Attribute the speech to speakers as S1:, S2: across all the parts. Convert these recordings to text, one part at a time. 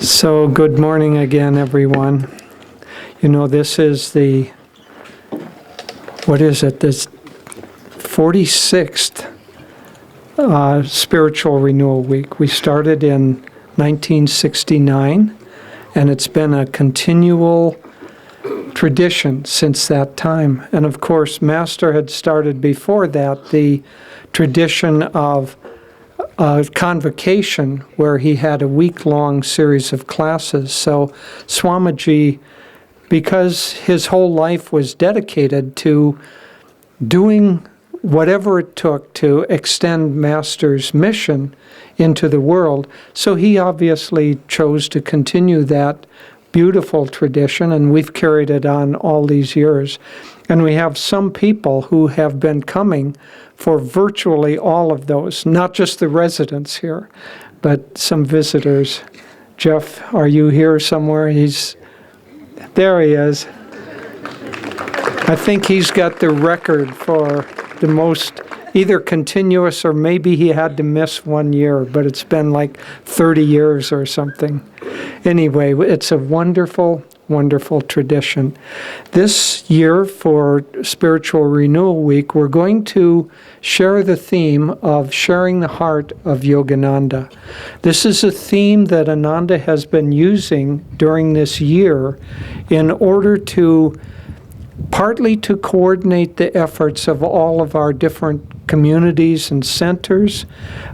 S1: So, good morning again, everyone. You know, this is the, this 46th Spiritual Renewal Week. We started in 1969, and it's been a continual tradition since that time. And of course, Master had started before that the tradition of convocation, where he had a week-long series of classes. So Swamiji, because his whole life was dedicated to doing whatever it took to extend Master's mission into the world, so he obviously chose to continue that beautiful tradition, and we've carried it on all these years. And we have some people who have been coming for virtually all of those, not just the residents here, but some visitors. Jeff, are you here somewhere? There he is. I think he's got the record for the most either continuous, or maybe he had to miss 1 year, but it's been like 30 years or something. Anyway, it's a wonderful, wonderful tradition. This year for Spiritual Renewal Week, we're going to share the theme of sharing the heart of Yogananda. This is a theme that Ananda has been using during this year in order to partly to coordinate the efforts of all of our different communities and centers,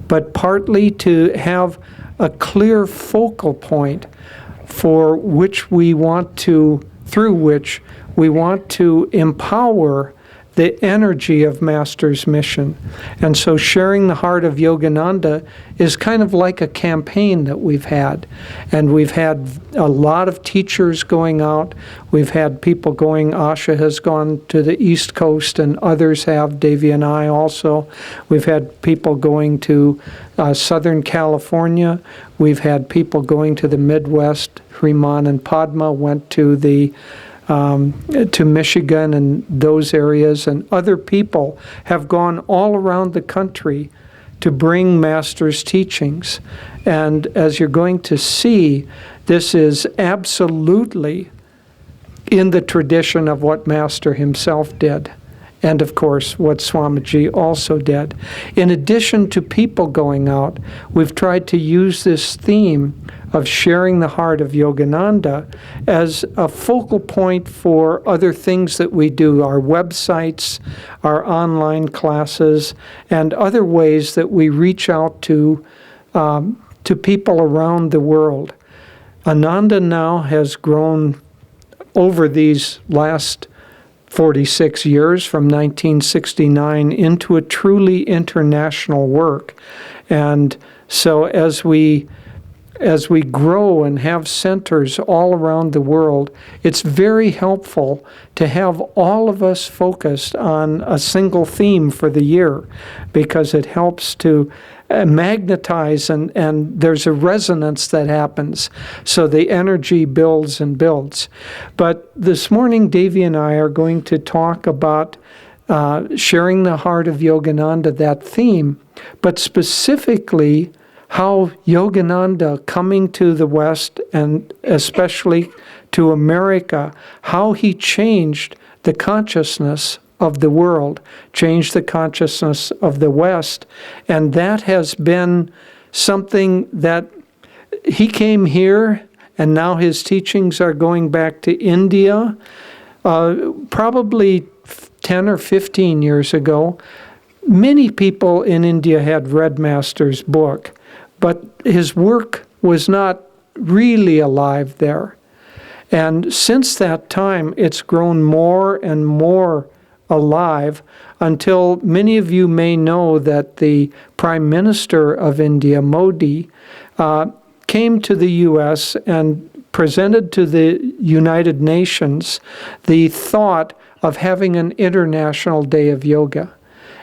S1: but partly to have a clear focal point for which we want to, through which we want to empower the energy of Master's mission. And so sharing the heart of Yogananda is kind of like a campaign that we've had. And we've had a lot of teachers going out. We've had people going, Asha has gone to the East Coast and others have, Devi and I also. We've had people going to Southern California. We've had people going to the Midwest. Hriman and Padma went to to Michigan and those areas, and other people have gone all around the country to bring Master's teachings. And as you're going to see, this is absolutely in the tradition of what Master himself did, and of course what Swamiji also did. In addition to people going out, we've tried to use this theme of sharing the heart of Yogananda as a focal point for other things that we do, our websites, our online classes, and other ways that we reach out to people around the world. Ananda now has grown over these last 46 years, from 1969, into a truly international work. And so as we grow and have centers all around the world, it's very helpful to have all of us focused on a single theme for the year, because it helps to magnetize, and there's a resonance that happens. So the energy builds and builds. But this morning, Devi and I are going to talk about sharing the heart of Yogananda, that theme, but specifically how Yogananda coming to the West, and especially to America, how he changed the consciousness of the world, changed the consciousness of the West. And that has been something that he came here, and now his teachings are going back to India, probably 10 or 15 years ago. Many people in India had read Master's book, but his work was not really alive there. And since that time, it's grown more and more alive, until many of you may know that the Prime Minister of India, Modi, came to the U.S. and presented to the United Nations the thought of having an International Day of Yoga.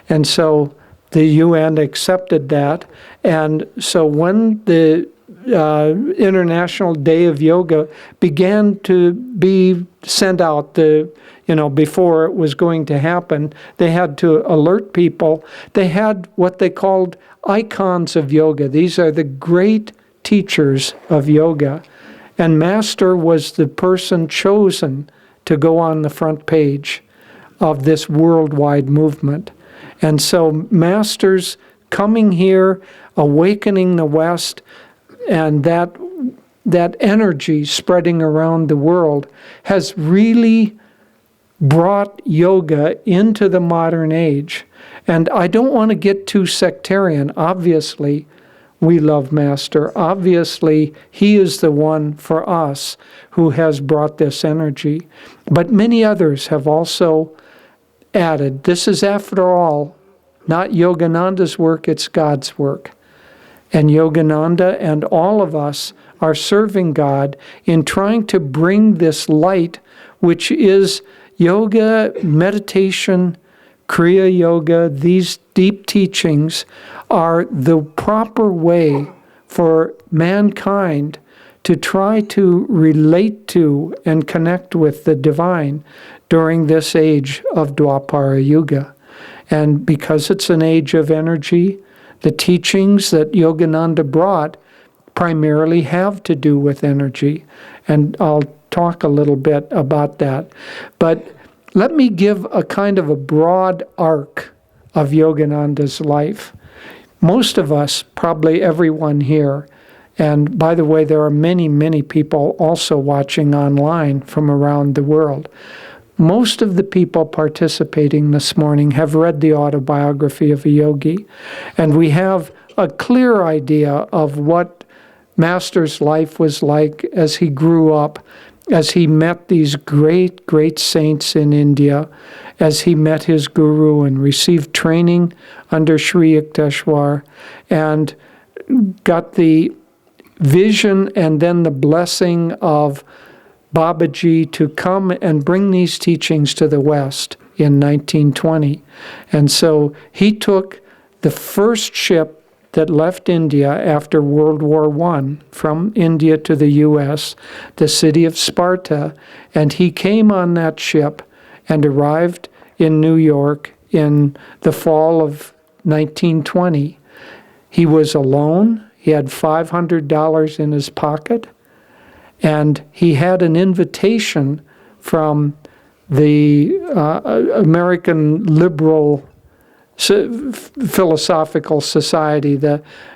S1: And so the UN accepted that. And so when the International Day of Yoga began to be sent out, before it was going to happen, they had to alert people. They had what they called icons of yoga. These are the great teachers of yoga, and Master was the person chosen to go on the front page of this worldwide movement. And so Master's coming here, awakening the West, and that energy spreading around the world has really brought yoga into the modern age. And I don't want to get too sectarian. Obviously, we love Master. Obviously, he is the one for us who has brought this energy. But many others have also added. This is, after all, not Yogananda's work, it's God's work. And Yogananda and all of us are serving God in trying to bring this light, which is yoga, meditation, Kriya Yoga. These deep teachings are the proper way for mankind to try to relate to and connect with the divine during this age of Dwapara Yuga. And because it's an age of energy, the teachings that Yogananda brought primarily have to do with energy. And I'll talk a little bit about that. But let me give a kind of a broad arc of Yogananda's life. Most of us, probably everyone here, and by the way, there are many, many people also watching online from around the world. Most of the people participating this morning have read the autobiography of a yogi, and we have a clear idea of what Master's life was like as he grew up, as he met these great, great saints in India, as he met his guru and received training under Sri Yukteswar, and got the vision and then the blessing of Babaji to come and bring these teachings to the West in 1920. And so he took the first ship that left India after World War I from India to the U.S., the city of Sparta, and he came on that ship and arrived in New York in the fall of 1920. He was alone. He had $500 in his pocket, and he had an invitation from the American Liberal Philosophical Society,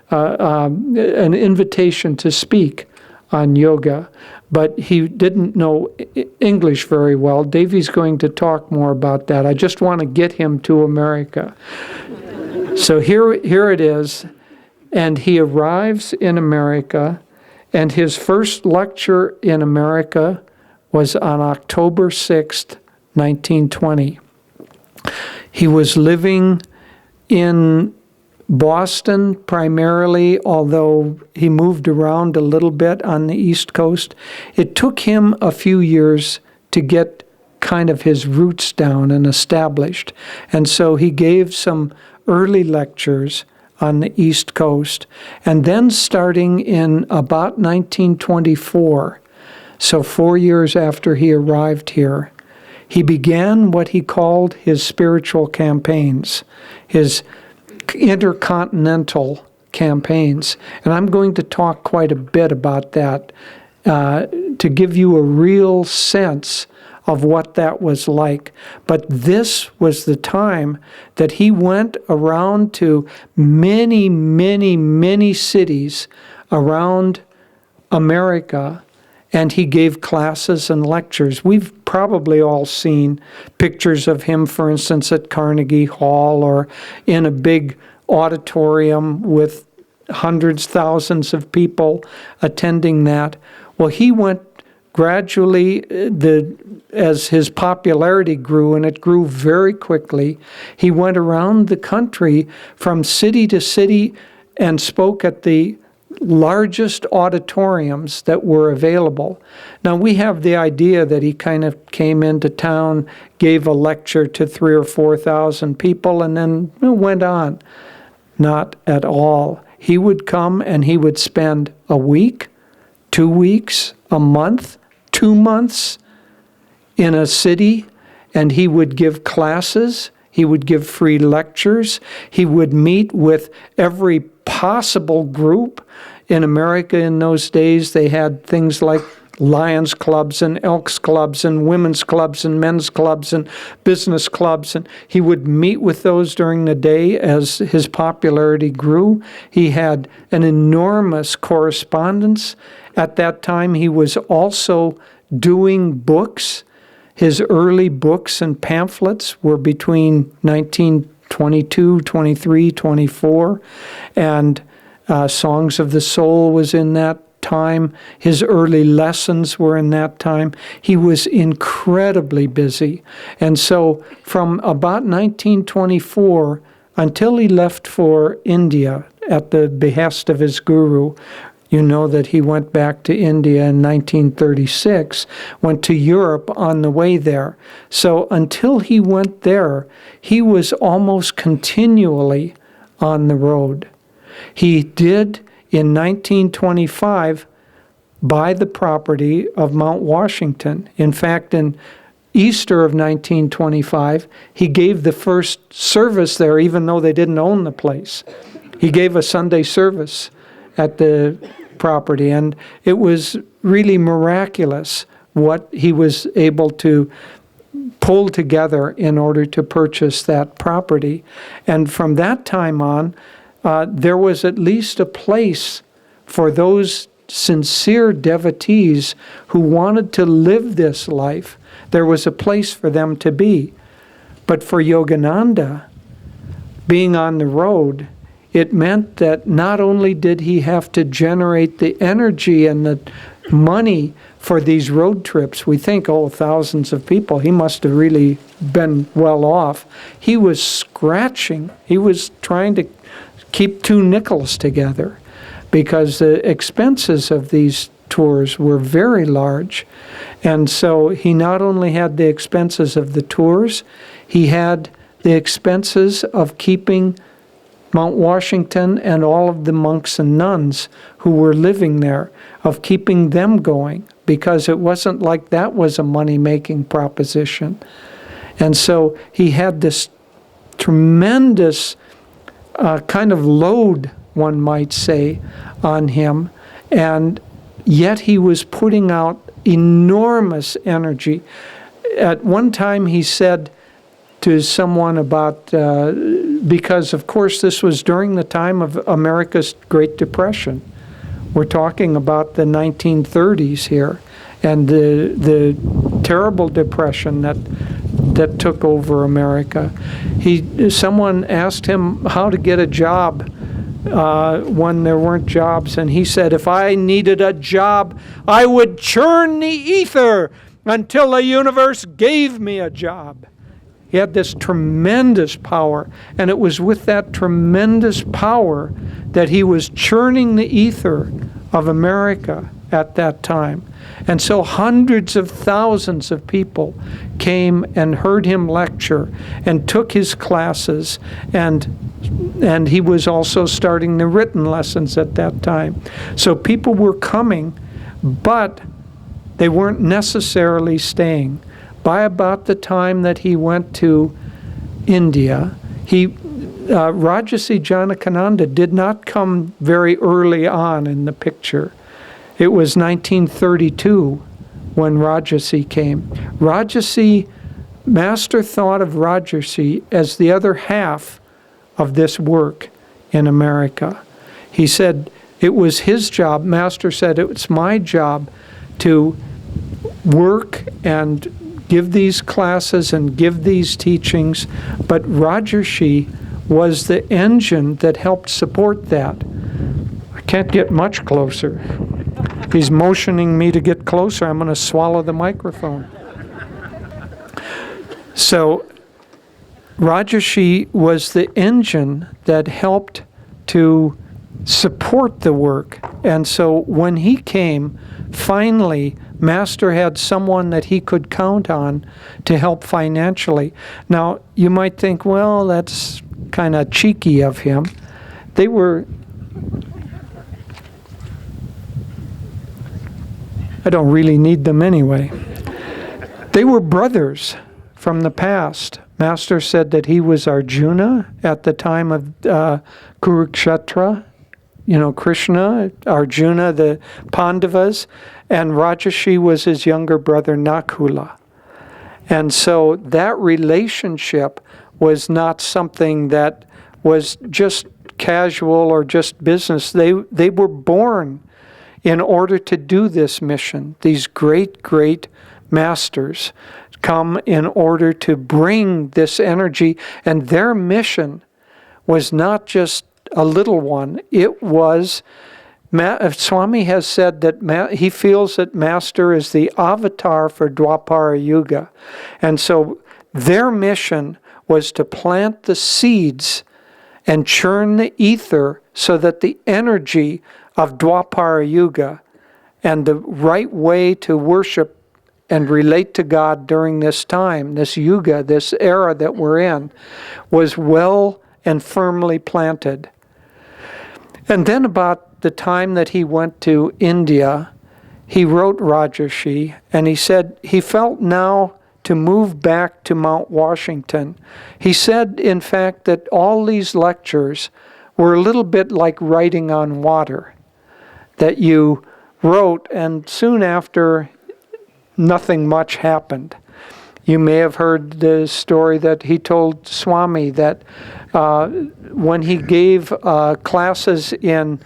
S1: an invitation to speak on yoga, but he didn't know English very well. Davey's going to talk more about that. I just want to get him to America. So here it is, and he arrives in America, and his first lecture in America was on October 6th, 1920. He was living in Boston primarily, although he moved around a little bit on the East Coast. It took him a few years to get kind of his roots down and established. And so he gave some early lectures on the East Coast. And then starting in about 1924, so 4 years after he arrived here, he began what he called his spiritual campaigns, his intercontinental campaigns. And I'm going to talk quite a bit about that to give you a real sense of what that was like. But this was the time that he went around to many, many, many cities around America, and he gave classes and lectures. We've probably all seen pictures of him, for instance, at Carnegie Hall or in a big auditorium with hundreds, thousands of people attending that. Well, he went gradually, as his popularity grew, and it grew very quickly, he went around the country from city to city and spoke at the largest auditoriums that were available. Now, we have the idea that he kind of came into town, gave a lecture to 3,000 or 4,000 people, and then went on. Not at all. He would come and he would spend a week, 2 weeks, a month, 2 months in a city, and he would give classes. He would give free lectures. He would meet with every possible group. in America in those days, they had things like Lions clubs and Elks clubs and women's clubs and men's clubs and business clubs. And he would meet with those during the day as his popularity grew. He had an enormous correspondence. At that time, he was also doing books. His early books and pamphlets were between 1922, 23, 24, and Songs of the Soul was in that time. His early lessons were in that time. He was incredibly busy. And so from about 1924 until he left for India at the behest of his guru, you know that he went back to India in 1936, went to Europe on the way there. So until he went there, he was almost continually on the road. He did, in 1925, buy the property of Mount Washington. In fact, in Easter of 1925, he gave the first service there, even though they didn't own the place. He gave a Sunday service at the property, and it was really miraculous what he was able to pull together in order to purchase that property. And from that time on, there was at least a place for those sincere devotees who wanted to live this life. There was a place for them to be. But for Yogananda, being on the road, it meant that not only did he have to generate the energy and the money for these road trips, we think, oh, thousands of people, he must have really been well off. He was scratching. He was trying to keep 2 nickels together because the expenses of these tours were very large. And so he not only had the expenses of the tours, he had the expenses of keeping Mount Washington and all of the monks and nuns who were living there, of keeping them going, because it wasn't like that was a money-making proposition. And so he had this tremendous kind of load, one might say, on him, and yet he was putting out enormous energy. At one time he said to someone about, because of course this was during the time of America's Great Depression. We're talking about the 1930s here, and the terrible depression that took over America. Someone asked him how to get a job when there weren't jobs, and he said, if I needed a job, I would churn the ether until the universe gave me a job. He had this tremendous power, and it was with that tremendous power that he was churning the ether of America at that time. And so hundreds of thousands of people came and heard him lecture and took his classes, and he was also starting the written lessons at that time. So people were coming, but they weren't necessarily staying. By about the time that he went to India, Rajarsi Yogananda did not come very early on in the picture. It was 1932 when Rajarsi came. Master thought of Rajarsi as the other half of this work in America. He said it was his job. Master said it's my job to work and give these classes and give these teachings, but Rajarsi was the engine that helped support that. I can't get much closer. He's motioning me to get closer. I'm going to swallow the microphone. So Rajarsi was the engine that helped to support the work. And so when he came, finally, Master had someone that he could count on to help financially. Now, you might think, well, that's kind of cheeky of him. I don't really need them anyway. They were brothers from the past. Master said that he was Arjuna at the time of Kurukshetra Krishna, Arjuna, the Pandavas, and Rajarshi was his younger brother Nakula. And so that relationship was not something that was just casual or just business. They were born in order to do this mission. These great, great masters come in order to bring this energy, and their mission was not just a little one. It was, Swami has said that he feels that Master is the avatar for Dwapara Yuga. And so their mission was to plant the seeds and churn the ether so that the energy of Dwapara Yuga and the right way to worship and relate to God during this time, this yuga, this era that we're in, was well and firmly planted. And then about the time that he went to India, he wrote Rajarshi, and he said he felt now to move back to Mount Washington. He said, in fact, that all these lectures were a little bit like writing on water, that you wrote, and soon after, nothing much happened. You may have heard the story that he told Swami that when he gave classes in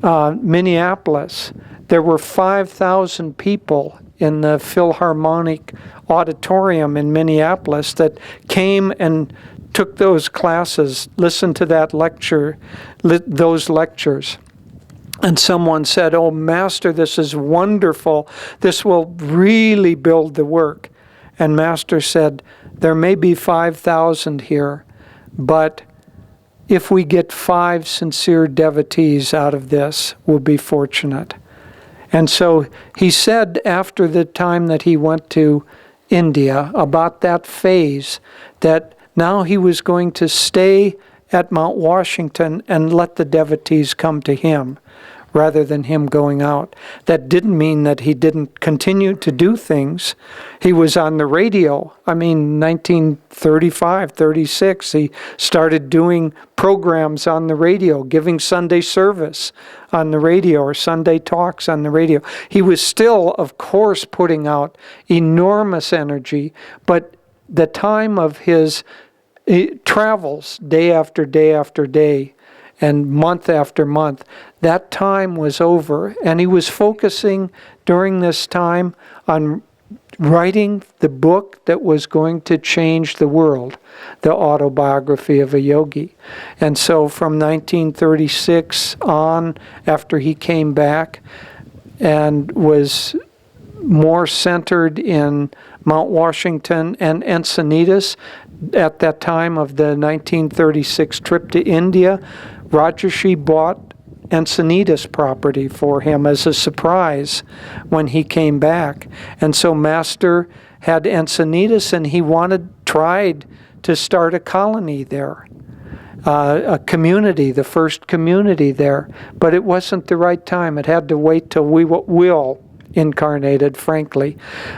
S1: Minneapolis, there were 5,000 people in the Philharmonic Auditorium in Minneapolis that came and took those classes, listened to that lecture, those lectures. And someone said, "Oh, Master, this is wonderful. This will really build the work." And Master said, "There may be 5,000 here, but if we get 5 sincere devotees out of this, we'll be fortunate." And so he said after the time that he went to India, about that phase, that now he was going to stay at Mount Washington and let the devotees come to him, rather than him going out. That didn't mean that he didn't continue to do things. He was on the radio. 1935, 36, he started doing programs on the radio, giving Sunday service on the radio or Sunday talks on the radio. He was still, of course, putting out enormous energy, but the time of his travels, day after day after day, and month after month, that time was over. And he was focusing during this time on writing the book that was going to change the world, the autobiography of a yogi. And so from 1936 on, after he came back and was more centered in Mount Washington and Encinitas, at that time of the 1936 trip to India, Rajarshi bought Encinitas property for him as a surprise when he came back. And so Master had Encinitas, and he tried to start a colony there, a community, the first community there. But it wasn't the right time. It had to wait till Will incarnated, frankly,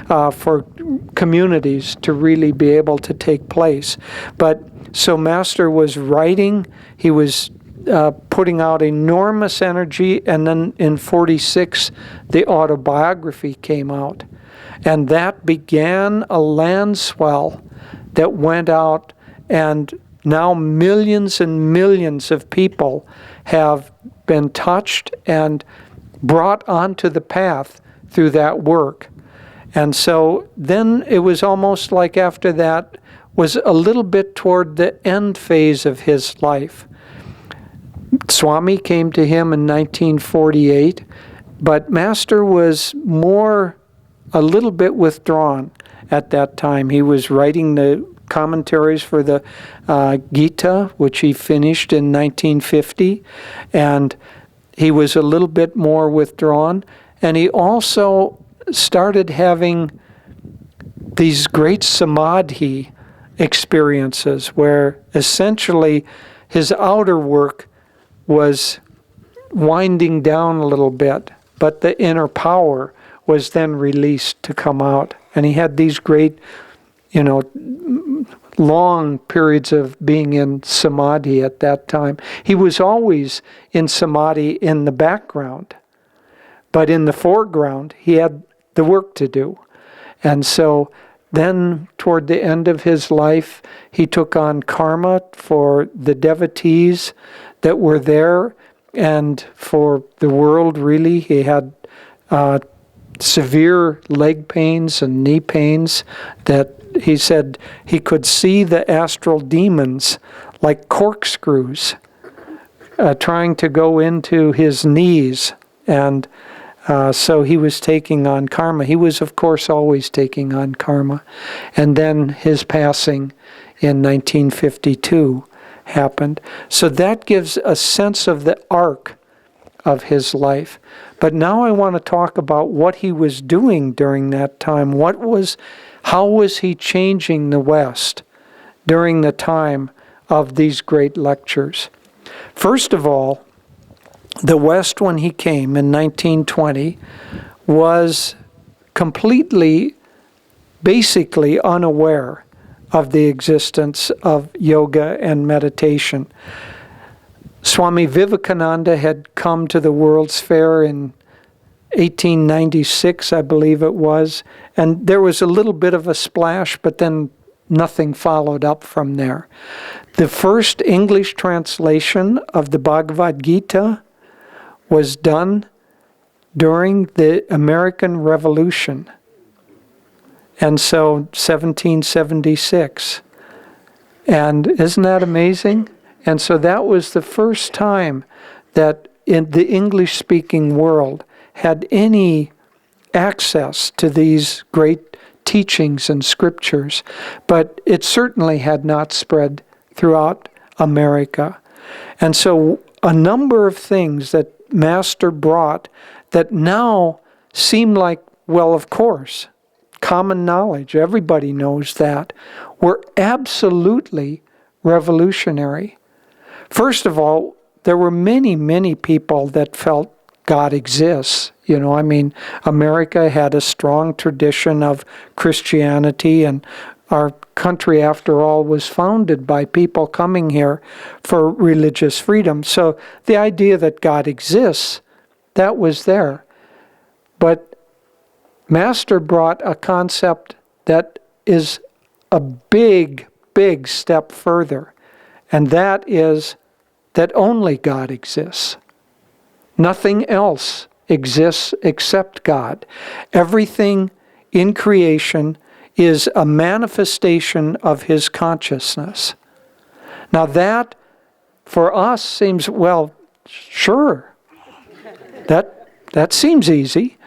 S1: for communities to really be able to take place. But so Master was writing, he was putting out enormous energy, and then in 46, the autobiography came out. And that began a land swell that went out, and now millions and millions of people have been touched and brought onto the path through that work. And so then it was almost like after that was a little bit toward the end phase of his life. Swami came to him in 1948, but Master was a little bit withdrawn at that time. He was writing the commentaries for the Gita, which he finished in 1950, and he was a little bit more withdrawn. And he also started having these great samadhi experiences where essentially his outer work was winding down a little bit, but the inner power was then released to come out. And he had these great, long periods of being in samadhi at that time. He was always in samadhi in the background, but in the foreground, he had the work to do. And so then, toward the end of his life, he took on karma for the devotees that were there and for the world, really. He had severe leg pains and knee pains that he said he could see the astral demons like corkscrews trying to go into his knees. And so he was taking on karma. He was, of course, always taking on karma. And then his passing in 1952 happened. So that gives a sense of the arc of his life. But now I want to talk about what he was doing during that time. How was he changing the West during the time of these great lectures? First of all, the West, when he came in 1920, was completely, basically unaware of the existence of yoga and meditation. Swami Vivekananda had come to the World's Fair in 1896, I believe it was, and there was a little bit of a splash, but then nothing followed up from there. The first English translation of the Bhagavad Gita was done during the American Revolution, and so 1776. And isn't that amazing? And so that was the first time that in the English-speaking world had any access to these great teachings and scriptures, but it certainly had not spread throughout America. And so a number of things that Master brought that now seem like, well, of course, common knowledge, everybody knows that, were absolutely revolutionary. First of all, there were many, many people that felt God exists. America had a strong tradition of Christianity, and our country, after all, was founded by people coming here for religious freedom. So the idea that God exists, that was there. But Master brought a concept that is a big, big step further, and that is that only God exists. Nothing else exists except God. Everything in creation is a manifestation of His consciousness. Now that, for us, seems, well, sure. That seems easy.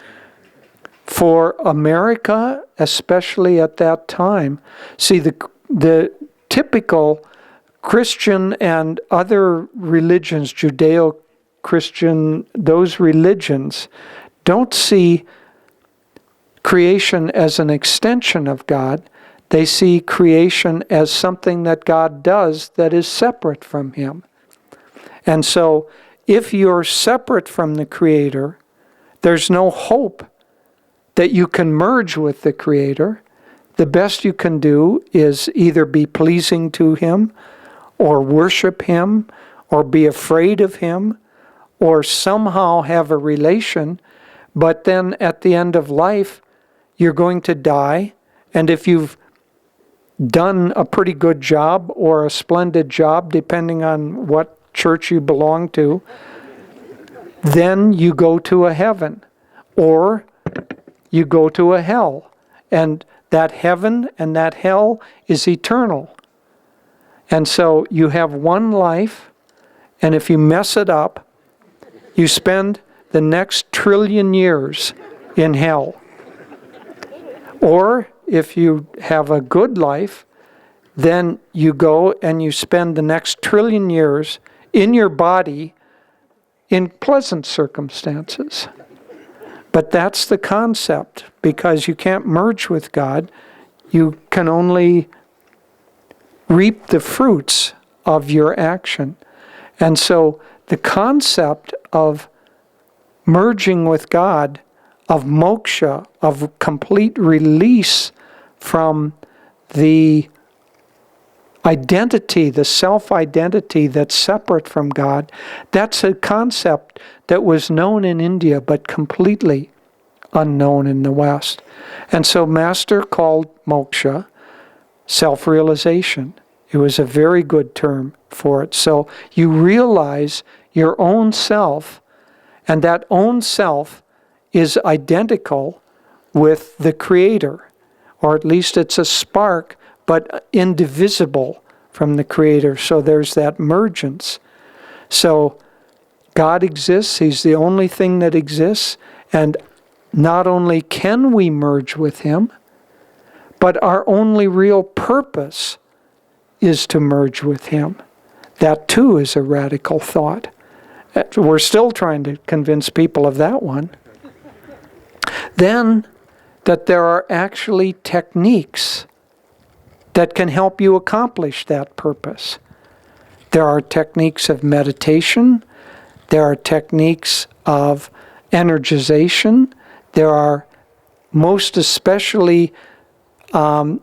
S1: For America, especially at that time, see, the typical Christian and other religions, Judeo-Christian, those religions don't see creation as an extension of God. They see creation as something that God does that is separate from Him. And so, if you're separate from the Creator, there's no hope that you can merge with the Creator. The best you can do is either be pleasing to Him, or worship Him, or be afraid of Him, or somehow have a relation, but then at the end of life, you're going to die, and if you've done a pretty good job or a splendid job, depending on what church you belong to, then you go to a heaven, or you go to a hell, and that heaven and that hell is eternal. And so you have one life, and if you mess it up, you spend the next 1 trillion years in hell. Or if you have a good life, then you go and you spend the next 1 trillion years in your body in pleasant circumstances. But that's the concept, because you can't merge with God. You can only reap the fruits of your action. And so the concept of merging with God, of moksha, of complete release from the identity, the self-identity that's separate from God, that's a concept that was known in India but completely unknown in the West. And so Master called moksha self-realization. It was a very good term for it. So you realize your own self, and that own self is identical with the Creator, or at least it's a spark, but indivisible from the Creator. So there's that mergence. So God exists, He's the only thing that exists, and not only can we merge with Him, but our only real purpose is to merge with Him. That too is a radical thought. We're still trying to convince people of that one. Then, that there are actually techniques that can help you accomplish that purpose. There are techniques of meditation. There are techniques of energization. There are most especially the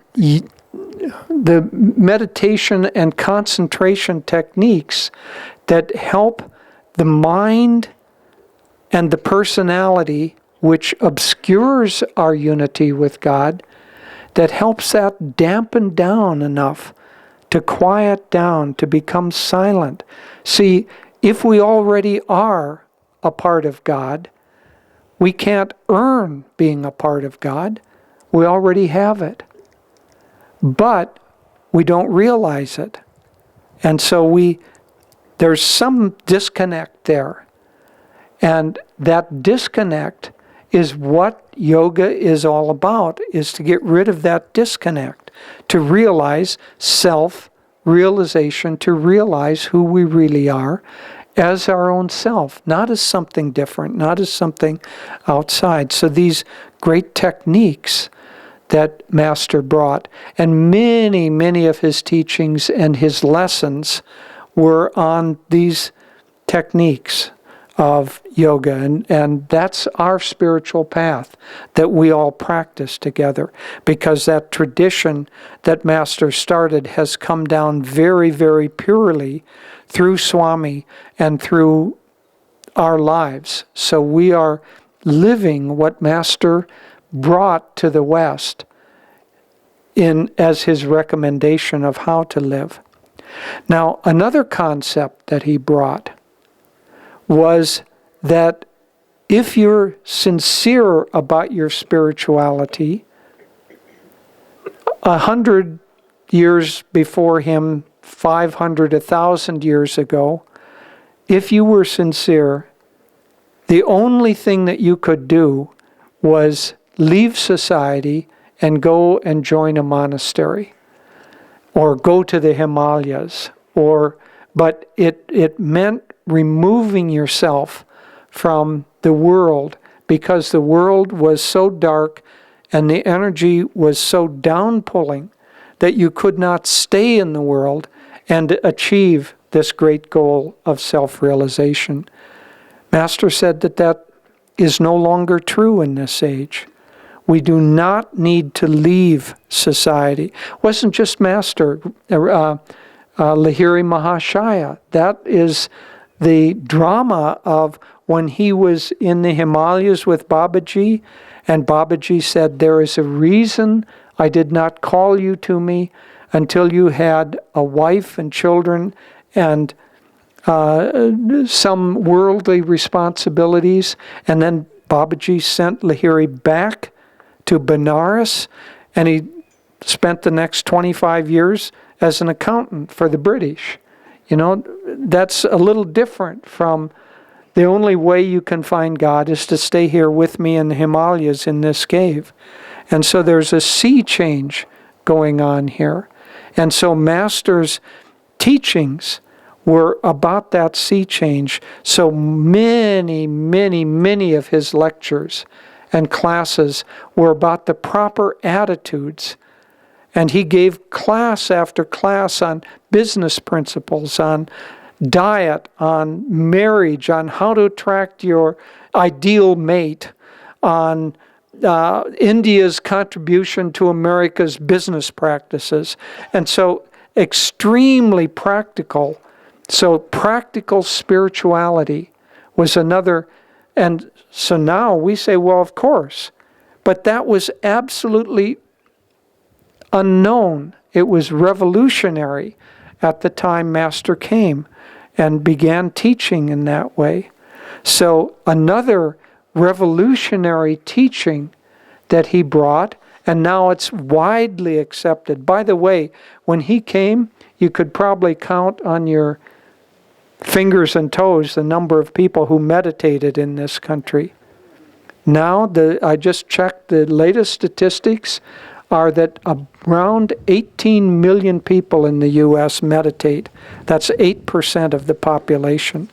S1: meditation and concentration techniques that help the mind and the personality, which obscures our unity with God, that helps that dampen down enough to quiet down, to become silent. See, if we already are a part of God, we can't earn being a part of God. We already have it. But we don't realize it. And so there's some disconnect there. And that disconnect is what yoga is all about, is to get rid of that disconnect, to realize self-realization, to realize who we really are as our own self, not as something different, not as something outside. So these great techniques that Master brought, and many, many of his teachings and his lessons were on these techniques of yoga, and that's our spiritual path that we all practice together, because that tradition that Master started has come down very, very purely through Swami and through our lives. So we are living what Master brought to the West as his recommendation of how to live. Now, another concept that he brought was that if you're sincere about your spirituality, 100 years before him, 500, 1,000 years ago, if you were sincere, the only thing that you could do was leave society and go and join a monastery, or go to the Himalayas, but it meant removing yourself from the world, because the world was so dark and the energy was so downpulling that you could not stay in the world and achieve this great goal of self-realization. Master said that is no longer true in this age. We do not need to leave society. It wasn't just Master, Lahiri Mahashaya. That is the drama of when he was in the Himalayas with Babaji, and Babaji said, "There is a reason I did not call you to me until you had a wife and children and some worldly responsibilities." And then Babaji sent Lahiri back to Benares, and he spent the next 25 years as an accountant for the British. You know, that's a little different from the only way you can find God is to stay here with me in the Himalayas in this cave. And so there's a sea change going on here. And so Master's teachings were about that sea change. So many, many, many of his lectures and classes were about the proper attitudes. And he gave class after class on business principles, on diet, on marriage, on how to attract your ideal mate, on India's contribution to America's business practices. And so extremely practical. So practical spirituality was another, and so now we say, well, of course, but that was absolutely unknown. It was revolutionary at the time Master came and began teaching in that way. So another revolutionary teaching that he brought, and now it's widely accepted. By the way, when he came, you could probably count on your fingers and toes the number of people who meditated in this country. Now, I just checked the latest statistics are that around 18 million people in the U.S. meditate. That's 8% of the population.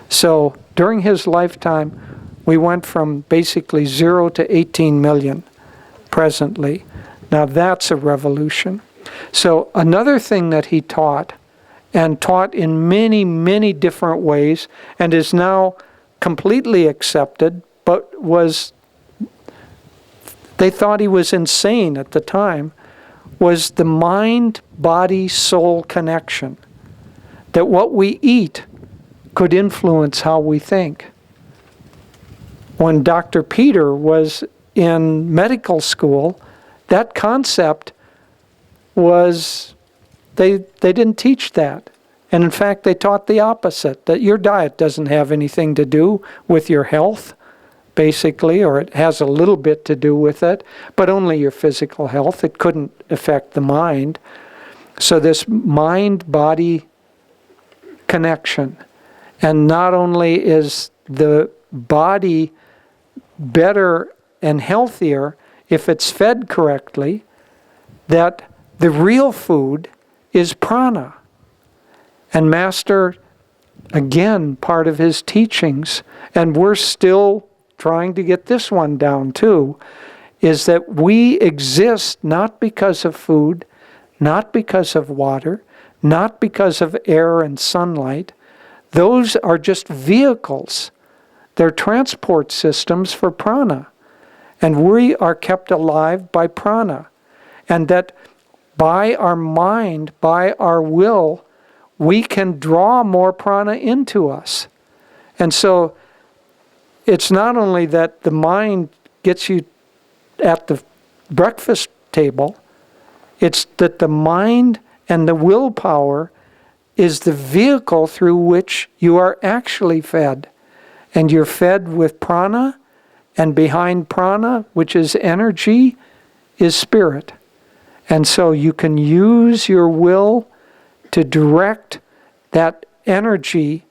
S1: So during his lifetime, we went from basically 0 to 18 million presently. Now that's a revolution. So another thing that he taught, and taught in many, many different ways, and is now completely accepted, but they thought he was insane at the time, was the mind-body-soul connection. That what we eat could influence how we think. When Dr. Peter was in medical school, that concept was, they didn't teach that. And in fact, they taught the opposite, that your diet doesn't have anything to do with your health, basically, or it has a little bit to do with it, but only your physical health. It couldn't affect the mind. So this mind-body connection. And not only is the body better and healthier if it's fed correctly, that the real food is prana. And Master, again, part of his teachings, and we're still trying to get this one down too, is that we exist not because of food, not because of water, not because of air and sunlight. Those are just vehicles. They're transport systems for prana. And we are kept alive by prana. And that by our mind, by our will, we can draw more prana into us. And so it's not only that the mind gets you at the breakfast table, it's that the mind and the willpower is the vehicle through which you are actually fed. And you're fed with prana, and behind prana, which is energy, is spirit. And so you can use your will to direct that energy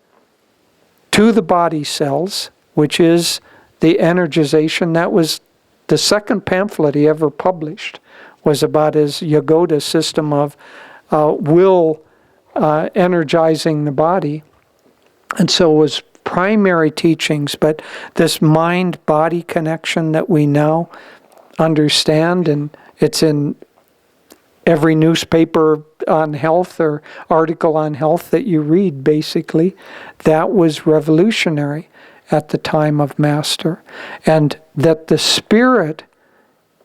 S1: to the body cells, which is the energization. That was the second pamphlet he ever published, was about his Yogoda system of will energizing the body. And so it was primary teachings, but this mind-body connection that we now understand, and it's in every newspaper on health or article on health that you read, basically, that was revolutionary at the time of Master. And that the spirit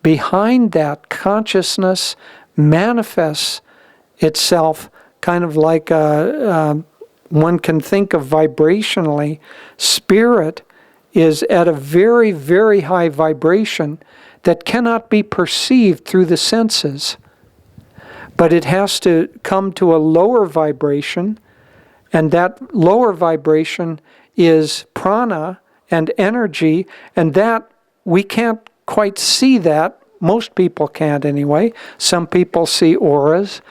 S1: behind that consciousness manifests itself kind of like one can think of vibrationally. Spirit is at a very, very high vibration that cannot be perceived through the senses. But it has to come to a lower vibration, and that lower vibration is prana and energy, and that we can't quite see that. Most people can't anyway. Some people see auras,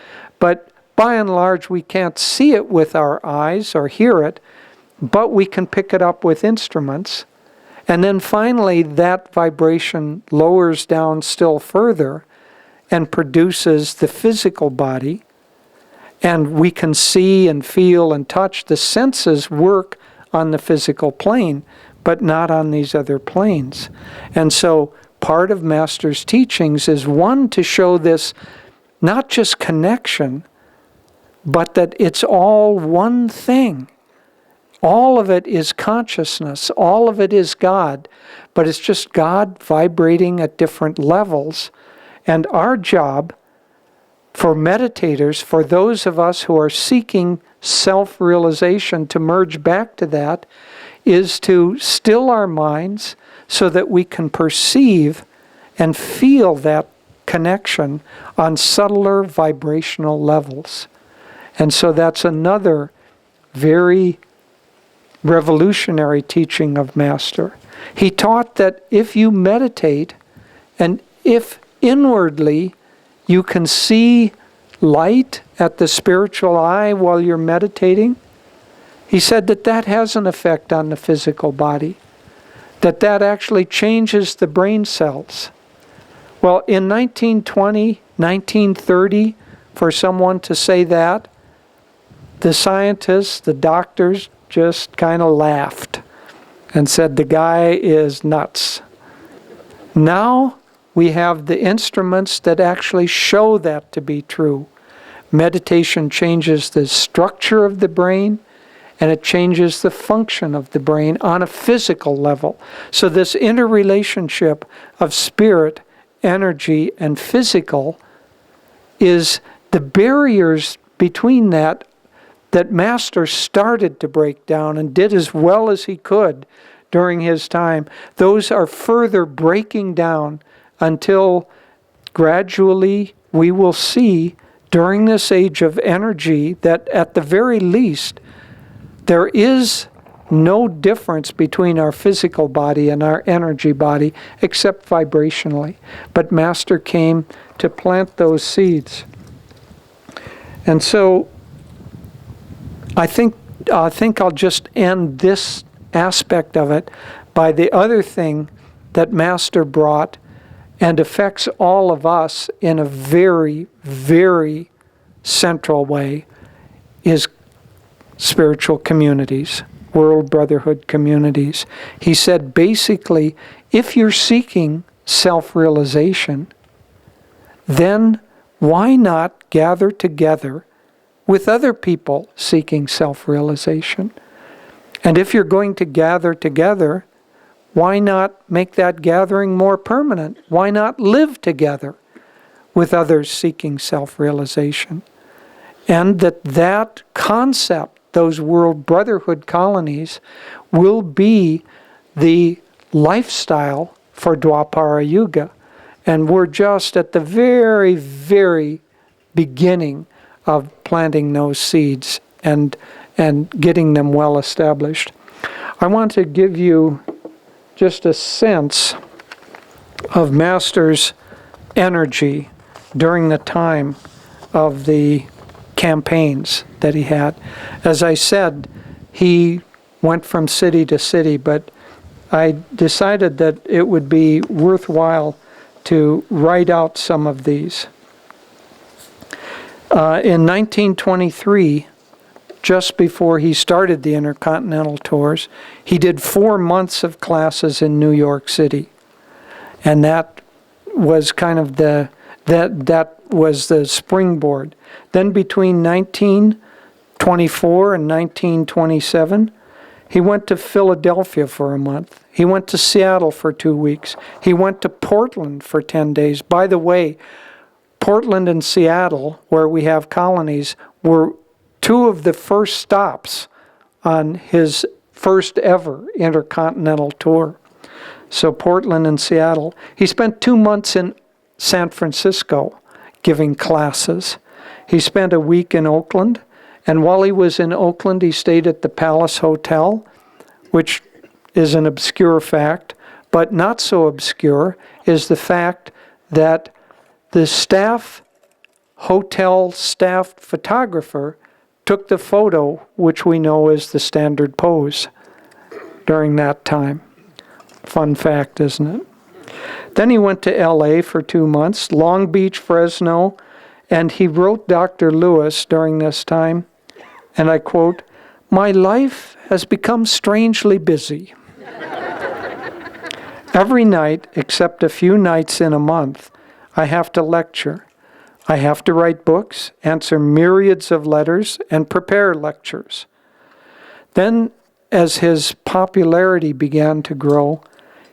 S1: but by and large we can't see it with our eyes or hear it, but we can pick it up with instruments. And then finally that vibration lowers down still further and produces the physical body, and we can see and feel and touch. The senses work on the physical plane, but not on these other planes. And so part of Master's teachings is, one, to show this not just connection, but that it's all one thing. All of it is consciousness. All of it is God, but it's just God vibrating at different levels. And our job for meditators, for those of us who are seeking self-realization, to merge back to that, is to still our minds so that we can perceive and feel that connection on subtler vibrational levels. And so that's another very revolutionary teaching of Master. He taught that if you meditate, and if inwardly you can see light at the spiritual eye while you're meditating, he said that that has an effect on the physical body, that that actually changes the brain cells. Well, in 1920, 1930, for someone to say that, the scientists, the doctors, just kind of laughed and said the guy is nuts. Now we have the instruments that actually show that to be true. Meditation changes the structure of the brain, and it changes the function of the brain on a physical level. So this interrelationship of spirit, energy, and physical is the barriers between that Master started to break down and did as well as he could during his time. Those are further breaking down until gradually we will see during this age of energy that at the very least there is no difference between our physical body and our energy body except vibrationally. But Master came to plant those seeds. And so I think I'll just end this aspect of it by the other thing that Master brought and affects all of us in a very, very central way is spiritual communities, world brotherhood communities. He said basically, if you're seeking self-realization, then why not gather together with other people seeking self-realization? And if you're going to gather together, why not make that gathering more permanent? Why not live together with others seeking self-realization? And that concept, those world brotherhood colonies, will be the lifestyle for Dwapara Yuga. And we're just at the very, very beginning of planting those seeds and getting them well established. I want to give you just a sense of Master's energy during the time of the campaigns that he had. As I said, he went from city to city, but I decided that it would be worthwhile to write out some of these. In 1923, just before he started the Intercontinental Tours, he did 4 months of classes in New York City. And that was kind of that was the springboard. Then between 1924 and 1927, he went to Philadelphia for a month. He went to Seattle for 2 weeks. He went to Portland for 10 days. By the way, Portland and Seattle, where we have colonies, were 2 of the first stops on his first ever intercontinental tour. So Portland and Seattle. He spent 2 months in San Francisco giving classes. He spent a week in Oakland, and while he was in Oakland, he stayed at the Palace Hotel, which is an obscure fact, but not so obscure is the fact that the hotel staff photographer took the photo, which we know is the standard pose during that time. Fun fact, isn't it? Then he went to LA for 2 months, Long Beach, Fresno, and he wrote Dr. Lewis during this time, and I quote, "My life has become strangely busy. Every night, except a few nights in a month, I have to lecture. I have to write books, answer myriads of letters, and prepare lectures." Then, as his popularity began to grow,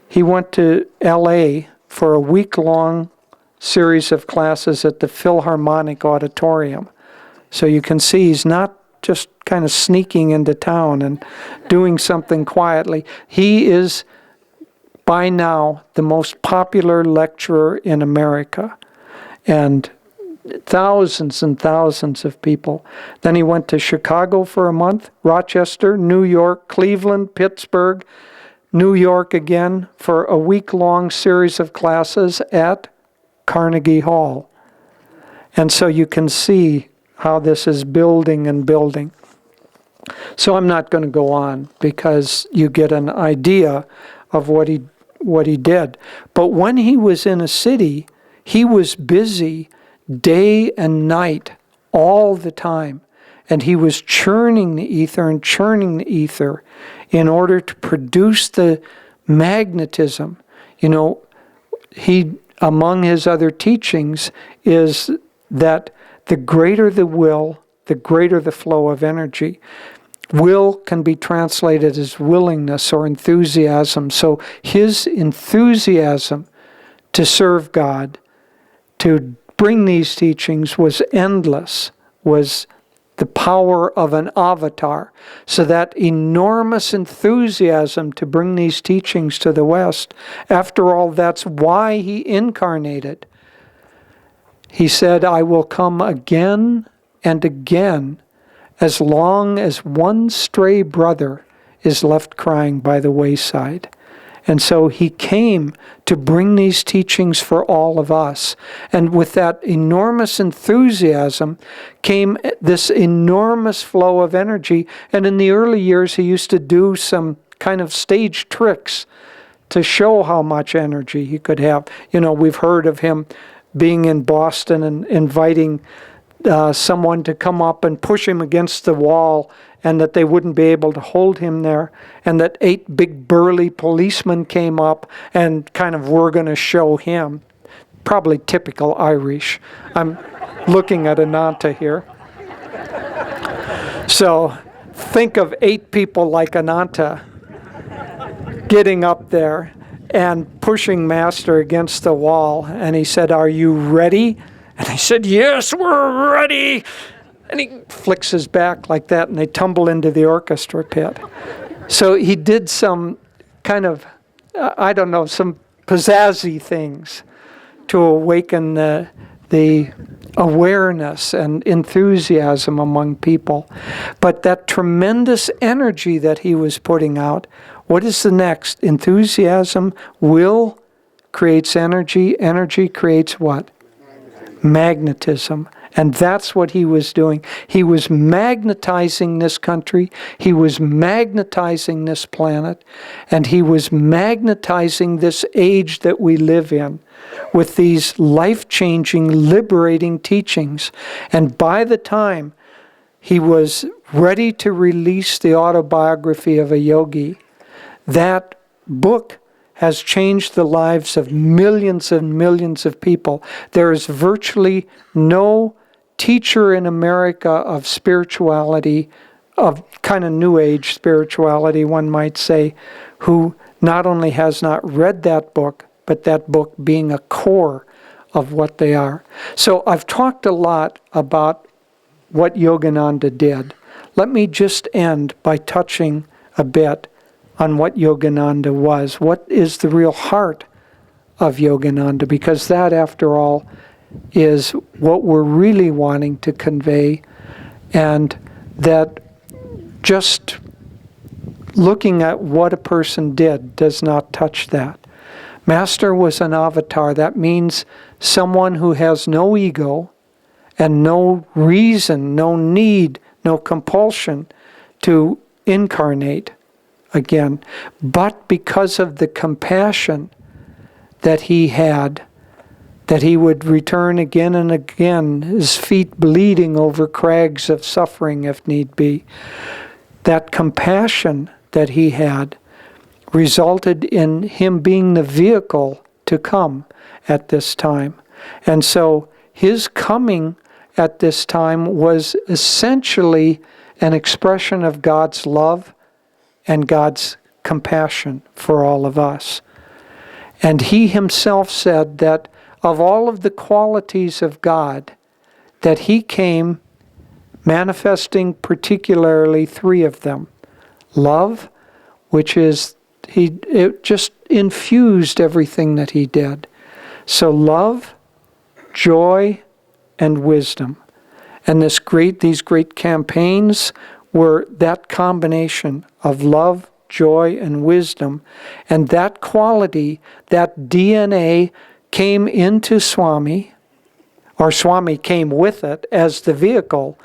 S1: he went to LA for a week-long series of classes at the Philharmonic Auditorium. So you can see he's not just kind of sneaking into town and doing something quietly. He is, by now, the most popular lecturer in America. And thousands and thousands of people. Then he went to Chicago for a month, Rochester, New York, Cleveland, Pittsburgh, New York again for a week-long series of classes at Carnegie Hall. And so you can see how this is building and building. So I'm not going to go on because you get an idea of what he did. But when he was in a city, he was busy day and night all the time. And he was churning the ether and churning the ether in order to produce the magnetism. You know, he, among his other teachings, is that the greater the will, the greater the flow of energy. Will can be translated as willingness or enthusiasm. So his enthusiasm to serve God, to bring these teachings was endless, was the power of an avatar. So that enormous enthusiasm to bring these teachings to the West, after all, that's why he incarnated. He said, I will come again and again as long as one stray brother is left crying by the wayside. And so he came to bring these teachings for all of us. And with that enormous enthusiasm came this enormous flow of energy. And in the early years, he used to do some kind of stage tricks to show how much energy he could have. You know, we've heard of him being in Boston and inviting someone to come up and push him against the wall, and that they wouldn't be able to hold him there, and that 8 big burly policemen came up and kind of were going to show him. Probably typical Irish. I'm looking at Ananda here. So think of 8 people like Ananda getting up there and pushing Master against the wall. And he said, are you ready? And I said, yes, we're ready. And he flicks his back like that, and they tumble into the orchestra pit. So he did some kind of, some pizzazzy things to awaken the awareness and enthusiasm among people. But that tremendous energy that he was putting out, what is the next? Enthusiasm, will creates energy. Energy creates what? Magnetism. And that's what he was doing. He was magnetizing this country. He was magnetizing this planet. And he was magnetizing this age that we live in with these life-changing, liberating teachings. And by the time he was ready to release the autobiography of a yogi, that book has changed the lives of millions and millions of people. There is virtually no teacher in America of spirituality, of kind of New Age spirituality, one might say, who not only has not read that book, but that book being a core of what they are. So I've talked a lot about what Yogananda did. Let me just end by touching a bit on what Yogananda was. What is the real heart of Yogananda? Because that, after all, is what we're really wanting to convey, and that just looking at what a person did does not touch that. Master was an avatar. That means someone who has no ego and no reason, no need, no compulsion to incarnate again. But because of the compassion that he had, that he would return again and again, his feet bleeding over crags of suffering if need be. That compassion that he had resulted in him being the vehicle to come at this time. And so his coming at this time was essentially an expression of God's love and God's compassion for all of us. And he himself said that of all of the qualities of God, that he came manifesting particularly three of them. Love, which is, it just infused everything that he did. So love, joy, and wisdom. And these great campaigns were that combination of love, joy, and wisdom. And that quality, that DNA came into Swami, or Swami came with it as the vehicle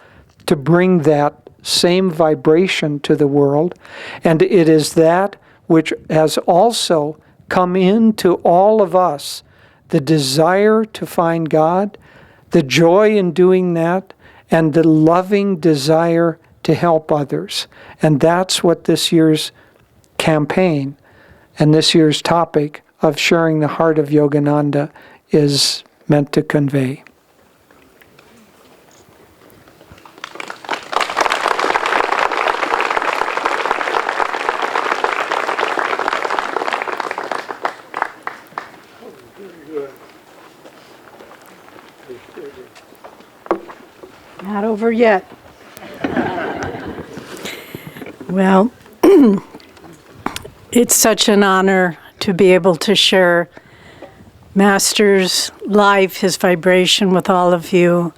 S1: to bring that same vibration to the world. And it is that which has also come into all of us, the desire to find God, the joy in doing that, and the loving desire to help others. And that's what this year's campaign and this year's topic of sharing the heart of Yogananda is meant to convey.
S2: Not over yet. Well, it's such an honor to be able to share Master's life, his vibration with all of you.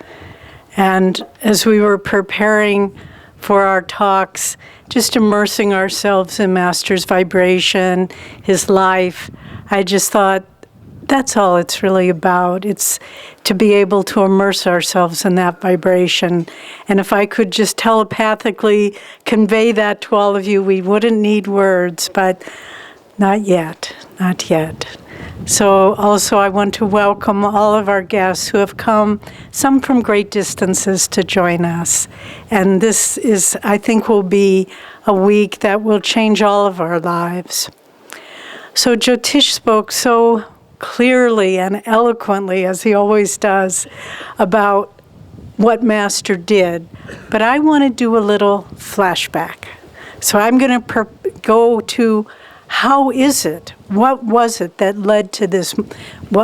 S2: And as we were preparing for our talks, just immersing ourselves in Master's vibration, his life, I just thought, that's all it's really about. It's to be able to immerse ourselves in that vibration. And if I could just telepathically convey that to all of you, we wouldn't need words, but not yet, not yet. So also I want to welcome all of our guests who have come, some from great distances, to join us. And this is, I think, will be a week that will change all of our lives. So Jyotish spoke so clearly and eloquently, as he always does, about what Master did. But I want to do a little flashback. So I'm going to go to how is it, what was it that led to this,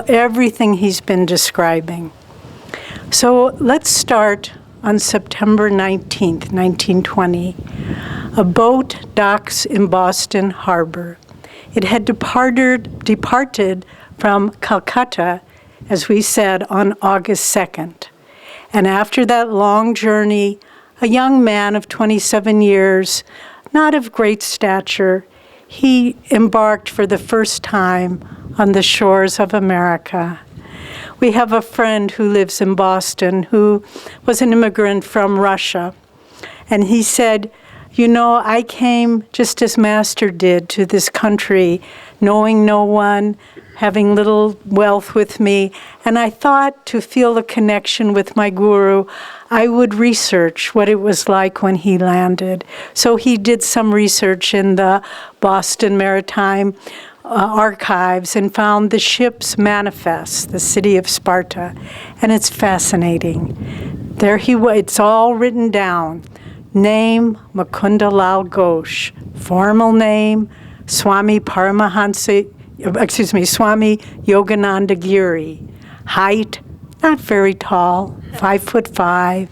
S2: everything he's been describing. So let's start on September 19th, 1920. A boat docks in Boston Harbor. It had departed from Calcutta, as we said, on August 2nd. And after that long journey, a young man of 27 years, not of great stature, he embarked for the first time on the shores of America. We have a friend who lives in Boston who was an immigrant from Russia. And he said, you know, I came just as Master did to this country, knowing no one, having little wealth with me, and I thought to feel a connection with my guru, I would research what it was like when he landed. So he did some research in the Boston Maritime archives and found the ship's manifest, the city of Sparta, and it's fascinating. There he was, it's all written down. Name, Mukundalal Ghosh. Formal name, Swami Yogananda Giri. Height, not very tall, 5'5",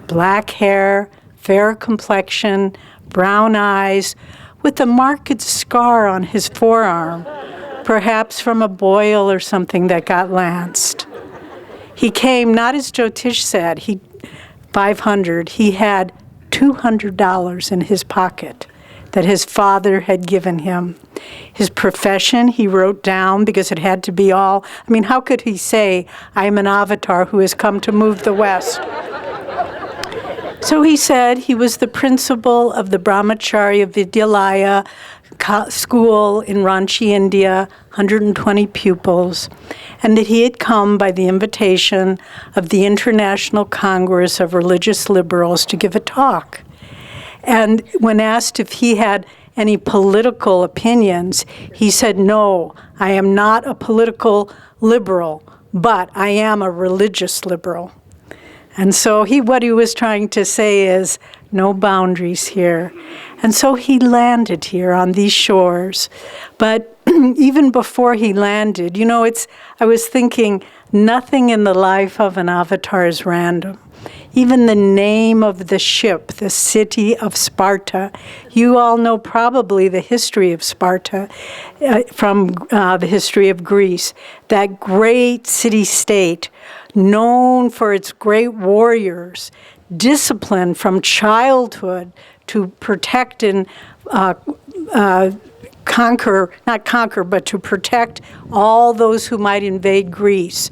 S2: black hair, fair complexion, brown eyes, with a marked scar on his forearm, perhaps from a boil or something that got lanced. He came, not as Jyotish said, 500, he had $200 in his pocket that his father had given him. His profession, he wrote down because it had to be all, I mean, how could he say, I am an avatar who has come to move the West? So he said he was the principal of the Brahmacharya Vidyalaya school in Ranchi, India, 120 pupils, and that he had come by the invitation of the International Congress of Religious Liberals to give a talk. And when asked if he had any political opinions, he said, no, I am not a political liberal, but I am a religious liberal. And so what he was trying to say is, no boundaries here. And so he landed here on these shores. But even before he landed, you know, I was thinking Nothing in the life of an avatar is random. Even the name of the ship, the city of Sparta. You all know probably the history of Sparta from the history of Greece. That great city-state, known for its great warriors, disciplined from childhood to protect and not conquer, but to protect all those who might invade Greece.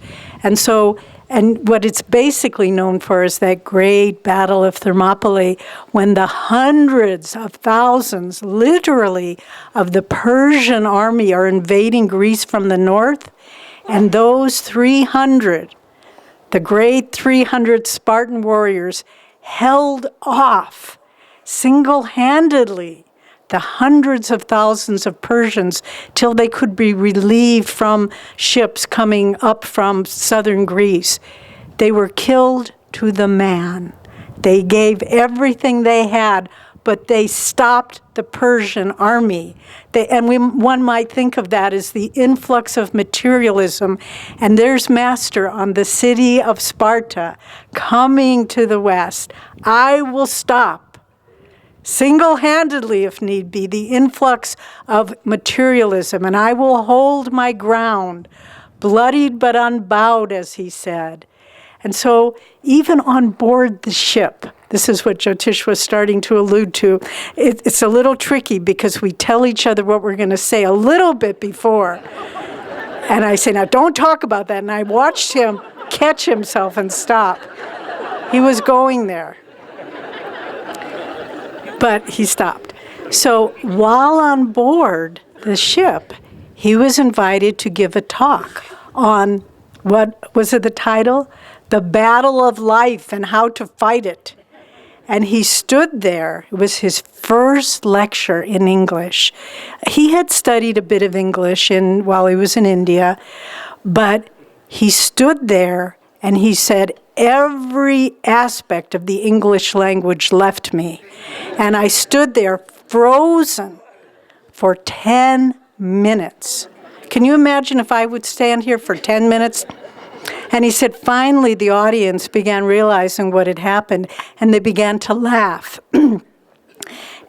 S2: And what it's basically known for is that great battle of Thermopylae, when the hundreds of thousands, literally, of the Persian army are invading Greece from the north, and those 300, the great 300 Spartan warriors, held off single-handedly the hundreds of thousands of Persians till they could be relieved from ships coming up from southern Greece. They were killed to the man. They gave everything they had, but they stopped the Persian army. One might think of that as the influx of materialism. And there's Master on the city of Sparta coming to the west. I will stop, single-handedly if need be, the influx of materialism, and I will hold my ground, bloodied but unbowed, as he said. And so even on board the ship, this is what Jyotish was starting to allude to, it's a little tricky because we tell each other what we're going to say a little bit before. And I say, now don't talk about that. And I watched him catch himself and stop. He was going there. But he stopped. So while on board the ship, he was invited to give a talk on, what was it the title? The Battle of Life and How to Fight It. And he stood there. It was his first lecture in English. He had studied a bit of English while he was in India, but he stood there and he said, every aspect of the English language left me. And I stood there frozen for 10 minutes. Can you imagine if I would stand here for 10 minutes? And he said, finally, the audience began realizing what had happened, and they began to laugh.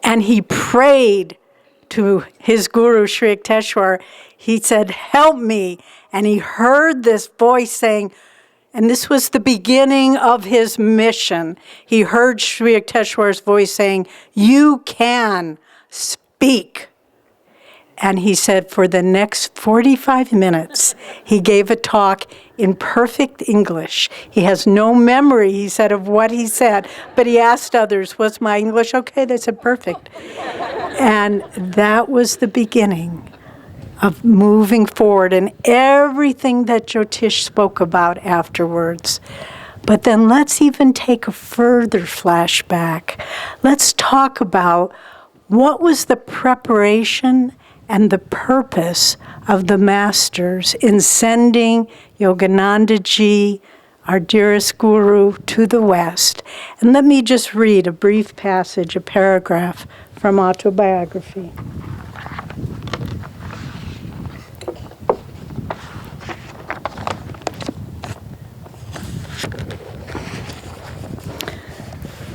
S2: And he prayed to his guru, Sri Yukteswar. He said, help me. And he heard this voice saying, and this was the beginning of his mission. He heard Sri Yukteswar's voice saying, you can speak. And he said for the next 45 minutes, he gave a talk in perfect English. He has no memory, he said, of what he said, but he asked others, was my English okay? They said, perfect. And that was the beginning of moving forward and everything that Jyotish spoke about afterwards. But then let's even take a further flashback. Let's talk about what was the preparation and the purpose of the masters in sending Yogananda ji, our dearest guru, to the West. And let me just read a brief passage, a paragraph from autobiography.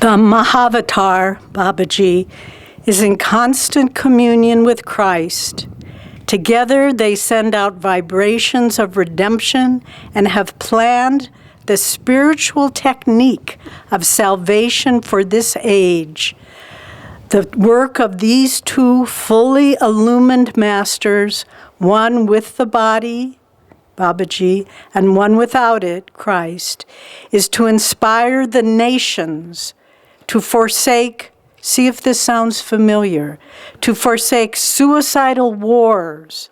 S2: The Mahavatar, Babaji, is in constant communion with Christ. Together they send out vibrations of redemption and have planned the spiritual technique of salvation for this age. The work of these two fully illumined masters, one with the body, Babaji, and one without it, Christ, is to inspire the nations to forsake, see if this sounds familiar, to forsake suicidal wars,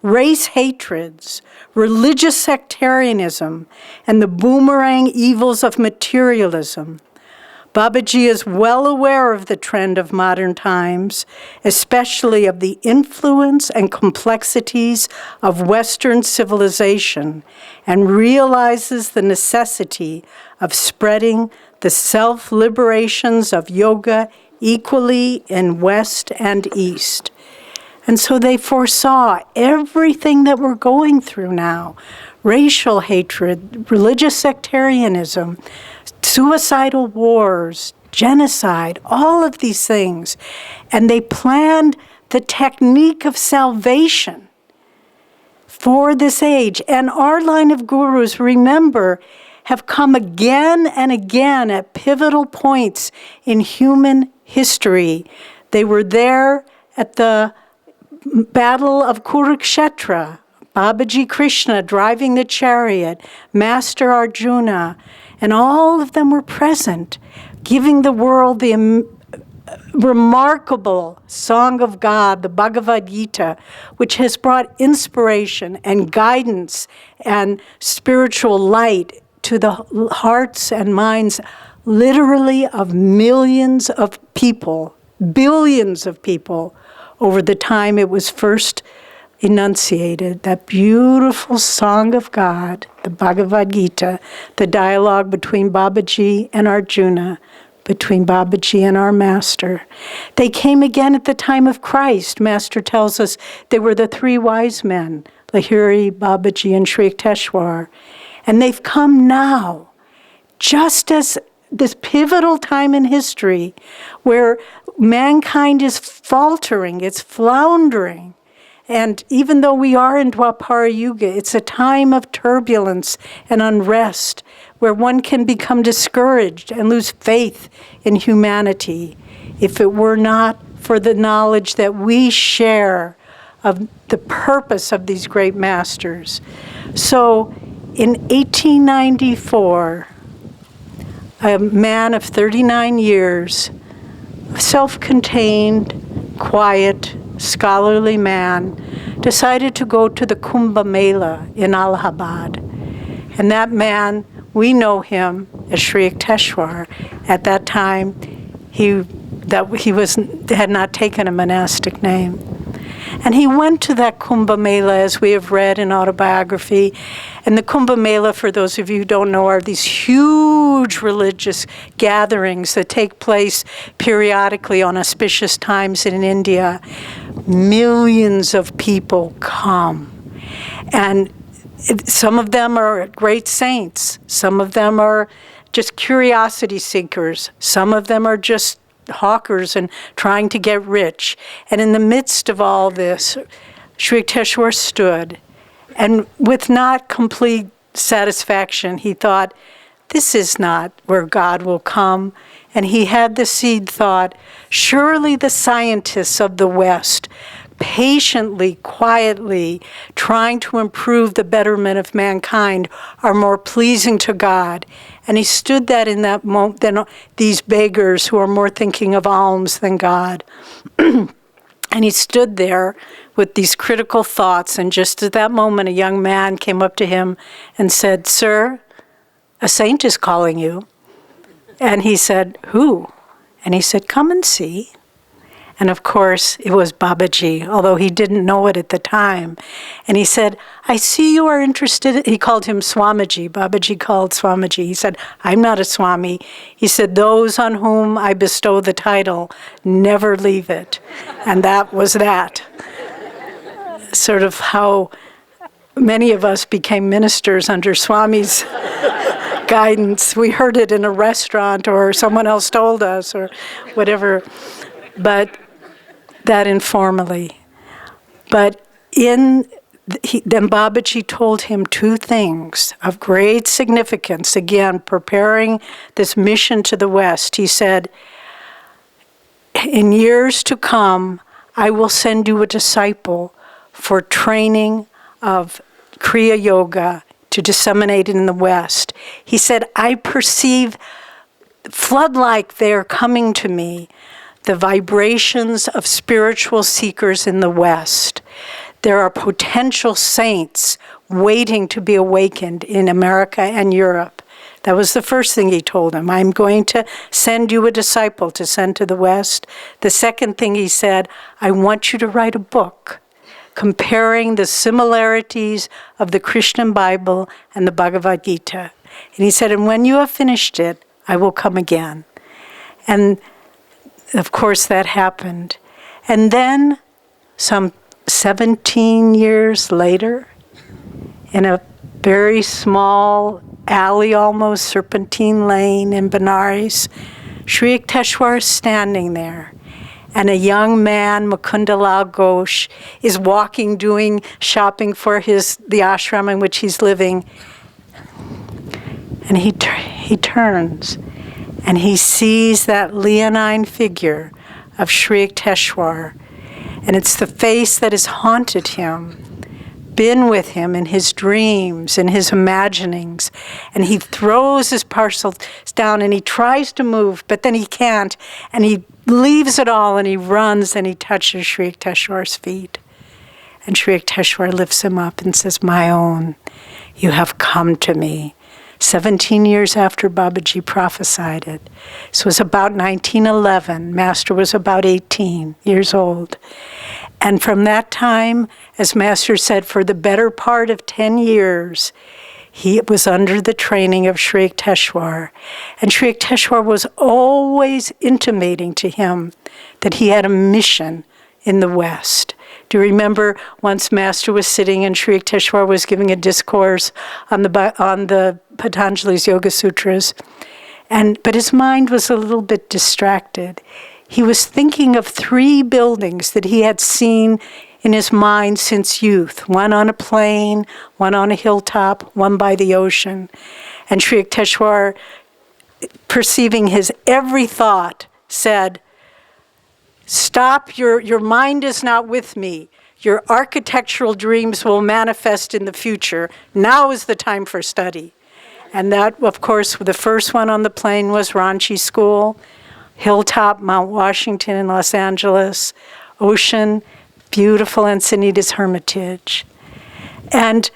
S2: race hatreds, religious sectarianism, and the boomerang evils of materialism. Babaji is well aware of the trend of modern times, especially of the influence and complexities of Western civilization, and realizes the necessity of spreading the self-liberations of yoga equally in West and East. And so they foresaw everything that we're going through now, racial hatred, religious sectarianism, suicidal wars, genocide, all of these things. And they planned the technique of salvation for this age. And our line of gurus, remember, have come again and again at pivotal points in human history. They were there at the Battle of Kurukshetra, Babaji Krishna driving the chariot, Master Arjuna, and all of them were present, giving the world the remarkable Song of God, the Bhagavad Gita, which has brought inspiration and guidance and spiritual light to the hearts and minds, literally, of millions of people, billions of people, over the time it was first enunciated. That beautiful Song of God, the Bhagavad Gita, the dialogue between Babaji and Arjuna, between Babaji and our Master. They came again at the time of Christ. Master tells us they were the three wise men, Lahiri, Babaji, and Sri Yukteswar. And they've come now, just as this pivotal time in history where mankind is faltering, it's floundering. And even though we are in Dwapara Yuga, it's a time of turbulence and unrest where one can become discouraged and lose faith in humanity if it were not for the knowledge that we share of the purpose of these great masters. So in 1894, a man of 39 years, self-contained, quiet, scholarly man, decided to go to the Kumbh Mela in Allahabad. And that man, we know him as Sri Yukteswar. At that time, he had not taken a monastic name. And he went to that Kumbh Mela, as we have read in autobiography. And the Kumbh Mela, for those of you who don't know, are these huge religious gatherings that take place periodically on auspicious times in India. Millions of people come. And some of them are great saints. Some of them are just curiosity seekers. Some of them are just hawkers and trying to get rich. And in the midst of all this, Sri Yukteswar stood, and with not complete satisfaction, he thought, this is not where God will come. And he had the seed thought, surely the scientists of the West, patiently, quietly, trying to improve the betterment of mankind, are more pleasing to God. And he stood that in that moment, than these beggars who are more thinking of alms than God. And he stood there with these critical thoughts, and just at that moment, a young man came up to him and said, "Sir, a saint is calling you." And he said, "Who?" And he said, "Come and see." And of course, it was Babaji, although he didn't know it at the time. And he said, "I see you are interested." He called him Swamiji. Babaji called Swamiji. He said, "I'm not a Swami." He said, "Those on whom I bestow the title never leave it." And that was that. Sort of how many of us became ministers under Swami's guidance. We heard it in a restaurant, or someone else told us, or whatever. But that informally. But then Babaji told him two things of great significance, again, preparing this mission to the West. He said, in years to come, I will send you a disciple for training of Kriya Yoga to disseminate it in the West. He said, I perceive flood-like they are coming to me, the vibrations of spiritual seekers in the West. There are potential saints waiting to be awakened in America and Europe. That was the first thing he told him. I'm going to send you a disciple to send to the West. The second thing he said, I want you to write a book comparing the similarities of the Christian Bible and the Bhagavad Gita. And he said, and when you have finished it, I will come again. And of course that happened. And then some 17 years later, in a very small alley, almost serpentine lane in Benares. Sri Yukteswar is standing there. And a young man, Mukunda Lal Ghosh, is walking, doing shopping for the ashram in which he's living. And he turns, and he sees that leonine figure of Sri Yukteswar. And it's the face that has haunted him, been with him in his dreams, in his imaginings. And he throws his parcels down, and he tries to move, but then he can't. And he leaves it all, and he runs, and he touches Sri Yukteswar's feet. And Sri Yukteswar lifts him up and says, "My own, you have come to me." 17 years after Babaji prophesied it. This was about 1911. Master was about 18 years old. And from that time, as Master said, for the better part of 10 years, he was under the training of Sri Yukteswar. And Sri Yukteswar was always intimating to him that he had a mission in the West. Do you remember once Master was sitting and Sri Yukteswar was giving a discourse on the Patanjali's Yoga Sutras? But his mind was a little bit distracted. He was thinking of 3 buildings that he had seen in his mind since youth, one on a plain, one on a hilltop, one by the ocean. And Sri Yukteswar, perceiving his every thought, said, "Stop, your mind is not with me. Your architectural dreams will manifest in the future. Now is the time for study." And that, of course, the first one on the plain was Ranchi School, hilltop, Mount Washington in Los Angeles, ocean, beautiful Encinitas Hermitage. And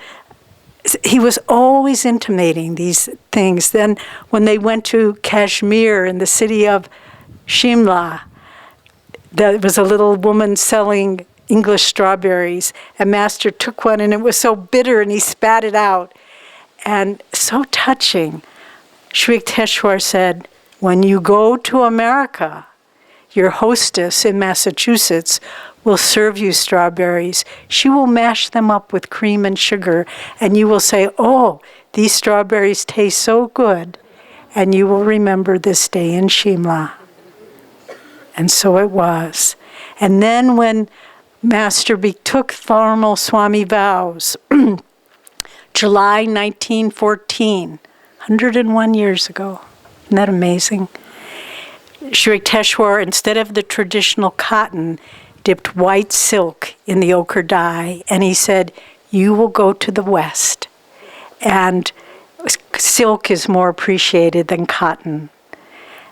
S2: he was always intimating these things. Then when they went to Kashmir in the city of Shimla, there was a little woman selling English strawberries, and Master took one, and it was so bitter, and he spat it out. And so touching, Sri Yukteswar said, "When you go to America, your hostess in Massachusetts will serve you strawberries. She will mash them up with cream and sugar, and you will say, 'Oh, these strawberries taste so good,' and you will remember this day in Shimla." And so it was. And then when Master took formal Swami vows, July 1914, 101 years ago. Isn't that amazing? Sri Yukteswar, instead of the traditional cotton, dipped white silk in the ochre dye, and he said, "You will go to the West." And silk is more appreciated than cotton.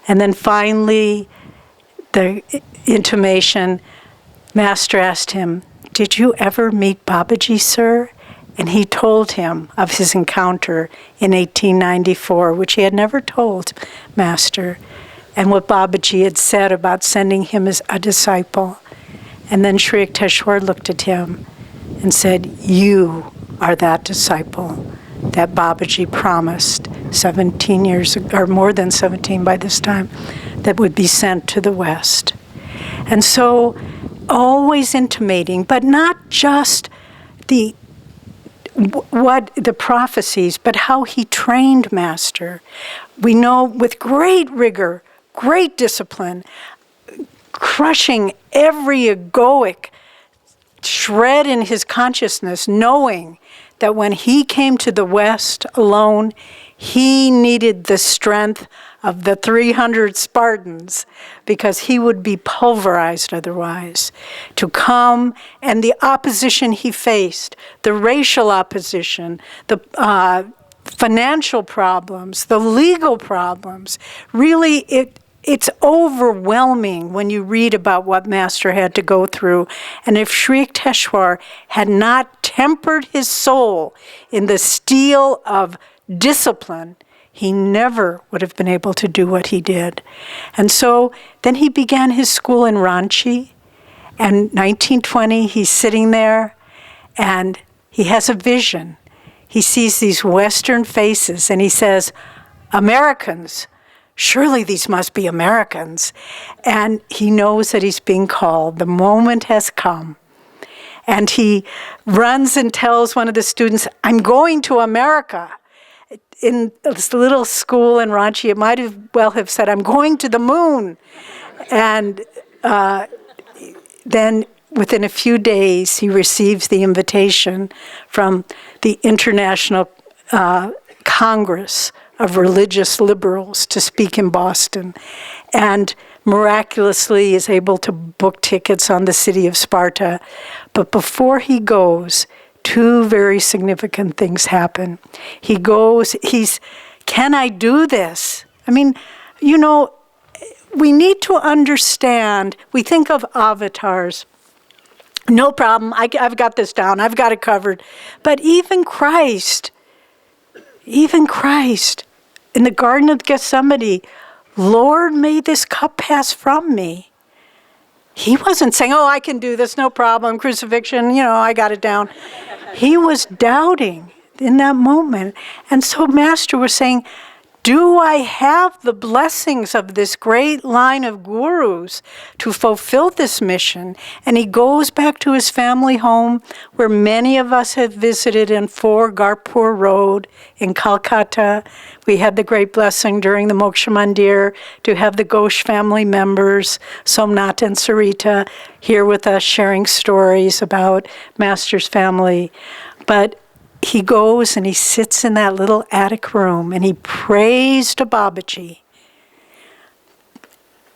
S2: And then finally, the intimation, Master asked him, "Did you ever meet Babaji, sir?" And he told him of his encounter in 1894, which he had never told Master, and what Babaji had said about sending him as a disciple. And then Sri Yukteswar looked at him and said, "You are that disciple that Babaji promised 17 years ago, or more than 17 by this time, that would be sent to the West." And so always intimating, but not just the prophecies, but how he trained Master. We know with great rigor, great discipline, crushing every egoic shred in his consciousness, knowing that when he came to the West alone, he needed the strength of the 300 Spartans, because he would be pulverized otherwise. To come, and the opposition he faced, the racial opposition, the financial problems, the legal problems, really it's overwhelming when you read about what Master had to go through. And if Sri Yukteswar had not tempered his soul in the steel of discipline, he never would have been able to do what he did. And so then he began his school in Ranchi. And 1920, he's sitting there, and he has a vision. He sees these Western faces, and he says, "Americans, surely these must be Americans." And he knows that he's being called. The moment has come. And he runs and tells one of the students, I'm going to America. In this little school in Ranchi, it might have said, I'm going to the moon. And then within a few days, he receives the invitation from the International Congress of Religious Liberals to speak in Boston, and miraculously is able to book tickets on the city of Sparta. But before he goes, two very significant things happen. He goes, can I do this? I mean, we need to understand, we think of avatars. No problem, I've got this down, I've got it covered. But even Christ, in the Garden of Gethsemane, Lord, may this cup pass from me. He wasn't saying, I can do this, no problem, crucifixion, I got it down. He was doubting in that moment. And so Master was saying, do I have the blessings of this great line of gurus to fulfill this mission? And he goes back to his family home, where many of us have visited, in 4 Garpur Road in Calcutta. We had the great blessing during the Moksha Mandir to have the Ghosh family members, Somnath and Sarita, here with us sharing stories about Master's family. But he goes and he sits in that little attic room and he prays to Babaji,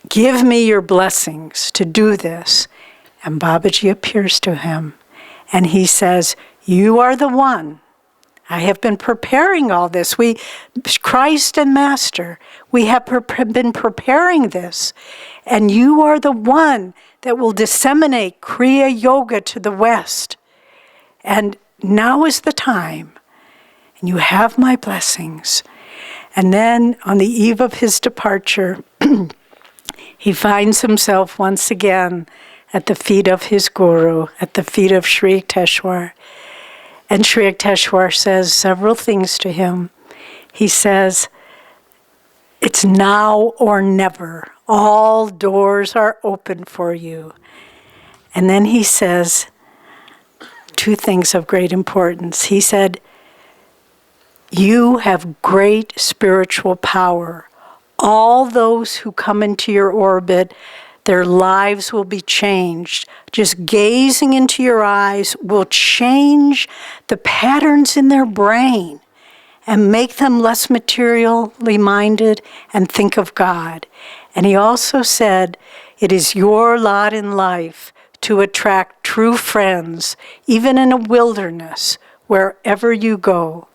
S2: give me your blessings to do this. And Babaji appears to him and he says, you are the one. I have been preparing all this. Christ and Master, we have been preparing this. And you are the one that will disseminate Kriya Yoga to the West. And now is the time, and you have my blessings. And then on the eve of his departure, he finds himself once again at the feet of his guru, at the feet of Sri Yukteswar. And Sri Yukteswar says several things to him. He says, it's now or never. All doors are open for you. And then he says, 2 things of great importance. He said, you have great spiritual power. All those who come into your orbit, their lives will be changed. Just gazing into your eyes will change the patterns in their brain and make them less materially minded and think of God. And he also said, it is your lot in life to attract true friends, even in a wilderness, wherever you go.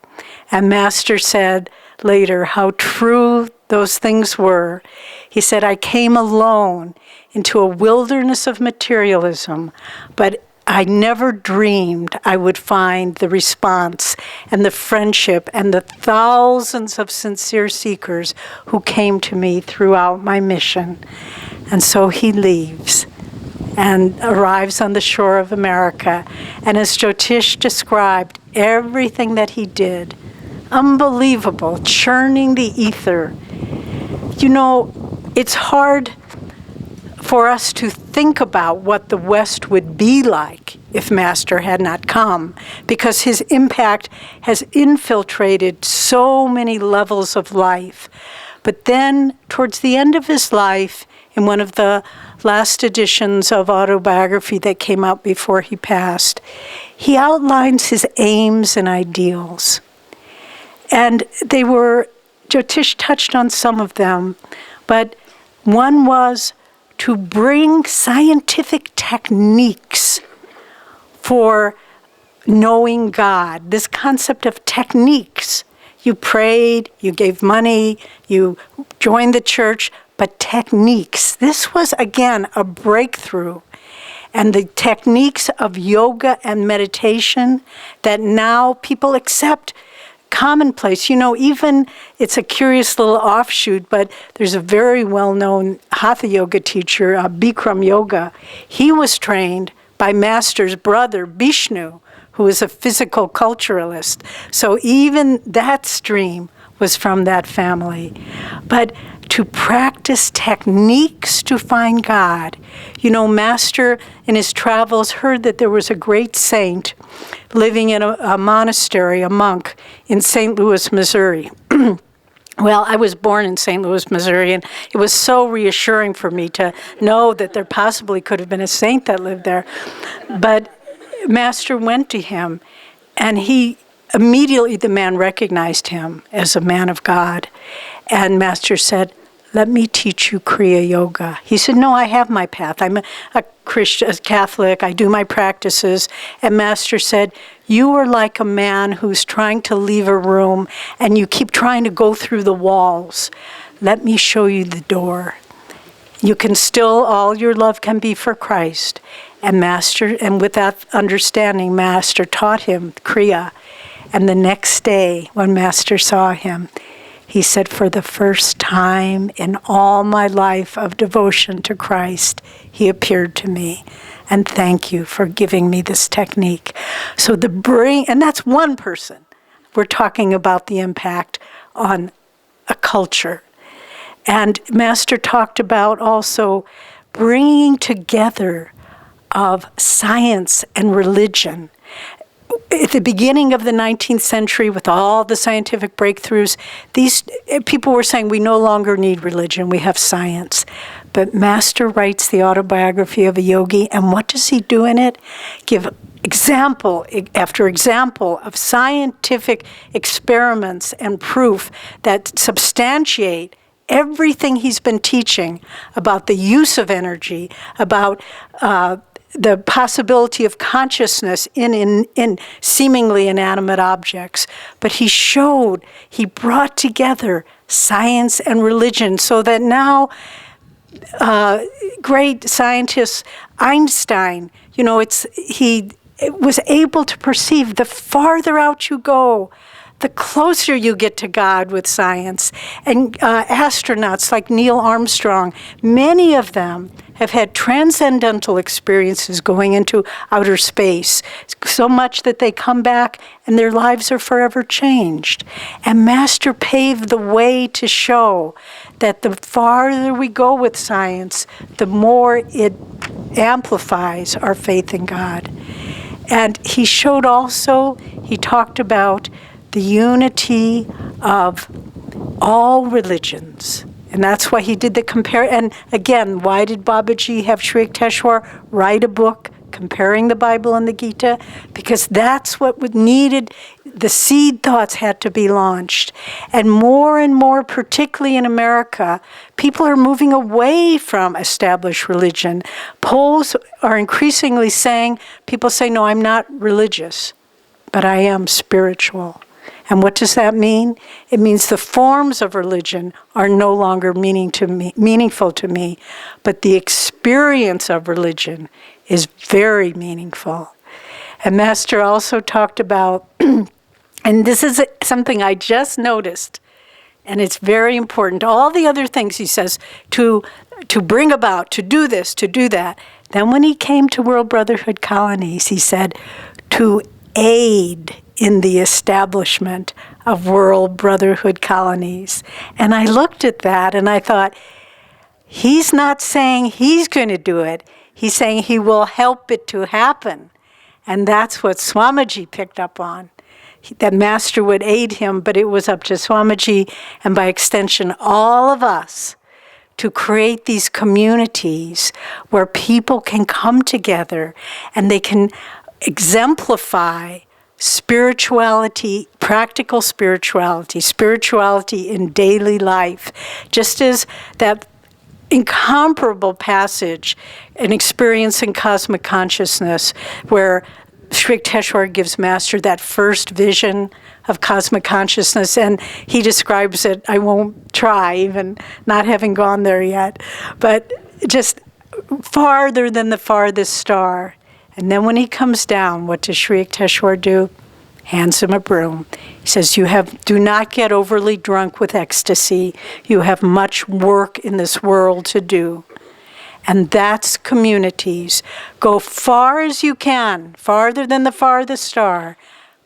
S2: And Master said later how true those things were. He said, I came alone into a wilderness of materialism, but I never dreamed I would find the response and the friendship and the thousands of sincere seekers who came to me throughout my mission. And so he leaves and arrives on the shore of America. And as Jyotish described, everything that he did, unbelievable, churning the ether. It's hard for us to think about what the West would be like if Master had not come, because his impact has infiltrated so many levels of life. But then, towards the end of his life, in one of the last editions of autobiography that came out before he passed, he outlines his aims and ideals. And Jyotish touched on some of them, but one was to bring scientific techniques for knowing God. This concept of techniques. You prayed, you gave money, you joined the church, but techniques. This was, again, a breakthrough. And the techniques of yoga and meditation that now people accept commonplace. Even it's a curious little offshoot, but there's a very well-known Hatha yoga teacher, Bikram Yoga. He was trained by Master's brother, Vishnu, who is a physical culturalist. So even that stream was from that family. But to practice techniques to find God. You know, Master in his travels heard that there was a great saint living in a monastery, a monk, in St. Louis, Missouri. Well, I was born in St. Louis, Missouri, and it was so reassuring for me to know that there possibly could have been a saint that lived there. But Master went to him, and immediately the man recognized him as a man of God. And Master said, "Let me teach you Kriya Yoga." He said, "No, I have my path. I'm a Christian, a Catholic. I do my practices." And Master said, "You are like a man who's trying to leave a room and you keep trying to go through the walls. Let me show you the door. You can still, all your love can be for Christ." And with that understanding, Master taught him Kriya. And the next day, when Master saw him, he said, "For the first time in all my life of devotion to Christ, he appeared to me. And thank you for giving me this technique." So and that's one person. We're talking about the impact on a culture. And Master talked about also bringing together of science and religion. At the beginning of the 19th century, with all the scientific breakthroughs, these people were saying we no longer need religion, we have science. But Master writes the autobiography of a yogi, and what does he do in it? Give example after example of scientific experiments and proof that substantiate everything he's been teaching about the use of energy, about the possibility of consciousness in seemingly inanimate objects. But he brought together science and religion so that now great scientist Einstein, he was able to perceive the farther out you go, the closer you get to God with science. And astronauts like Neil Armstrong, many of them have had transcendental experiences going into outer space, so much that they come back and their lives are forever changed. And Master paved the way to show that the farther we go with science, the more it amplifies our faith in God. And he talked about the unity of all religions. And that's why he did the And again, why did Babaji have Sri Yukteswar write a book comparing the Bible and the Gita? Because that's what was needed. The seed thoughts had to be launched. And more, particularly in America, people are moving away from established religion. Polls are increasingly saying, people say, "No, I'm not religious, but I am spiritual." And what does that mean? It means the forms of religion are no longer meaningful to me, but the experience of religion is very meaningful. And Master also talked about, and this is something I just noticed, and it's very important. All the other things he says to bring about, to do this, to do that. Then when he came to World Brotherhood Colonies, he said to aid in the establishment of World Brotherhood Colonies. And I looked at that and I thought, he's not saying he's going to do it. He's saying he will help it to happen. And that's what Swamiji picked up on. That Master would aid him, but it was up to Swamiji and by extension all of us to create these communities where people can come together and they can exemplify spirituality, practical spirituality, spirituality in daily life. Just as that incomparable passage, an experience in cosmic consciousness, where Sri Yukteswar gives Master that first vision of cosmic consciousness, and he describes it, I won't try, even not having gone there yet, but just farther than the farthest star. And then when he comes down, what does Sri Yukteswar do? Hands him a broom. He says, do not get overly drunk with ecstasy. You have much work in this world to do. And that's communities. Go far as you can, farther than the farthest star,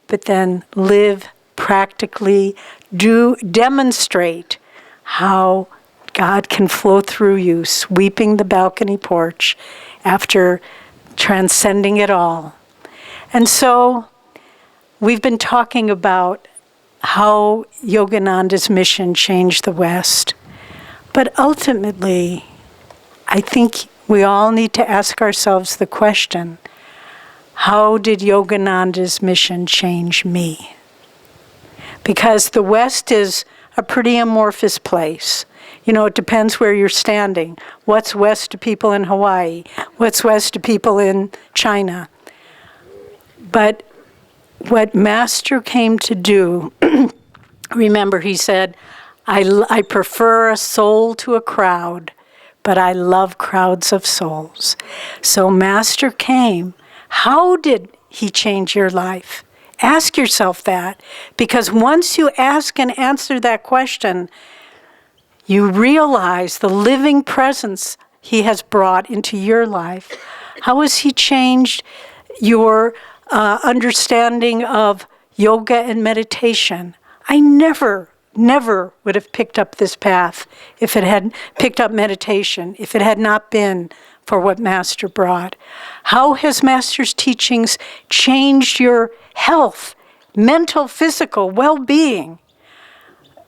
S2: but then live practically demonstrate how God can flow through you, sweeping the balcony porch after transcending it all. And so we've been talking about how Yogananda's mission changed the West. But ultimately, I think we all need to ask ourselves the question, how did Yogananda's mission change me? Because the West is a pretty amorphous place. You know, it depends where you're standing. What's west to people in Hawaii? What's west to people in China? But what Master came to do, remember he said, I prefer a soul to a crowd, but I love crowds of souls. So Master came. How did he change your life? Ask yourself that, because once you ask and answer that question, you realize the living presence he has brought into your life. How has he changed your understanding of yoga and meditation? I never would have picked up this path if it had picked up meditation, if it had not been for what Master brought. How has Master's teachings changed your health, mental, physical, well-being?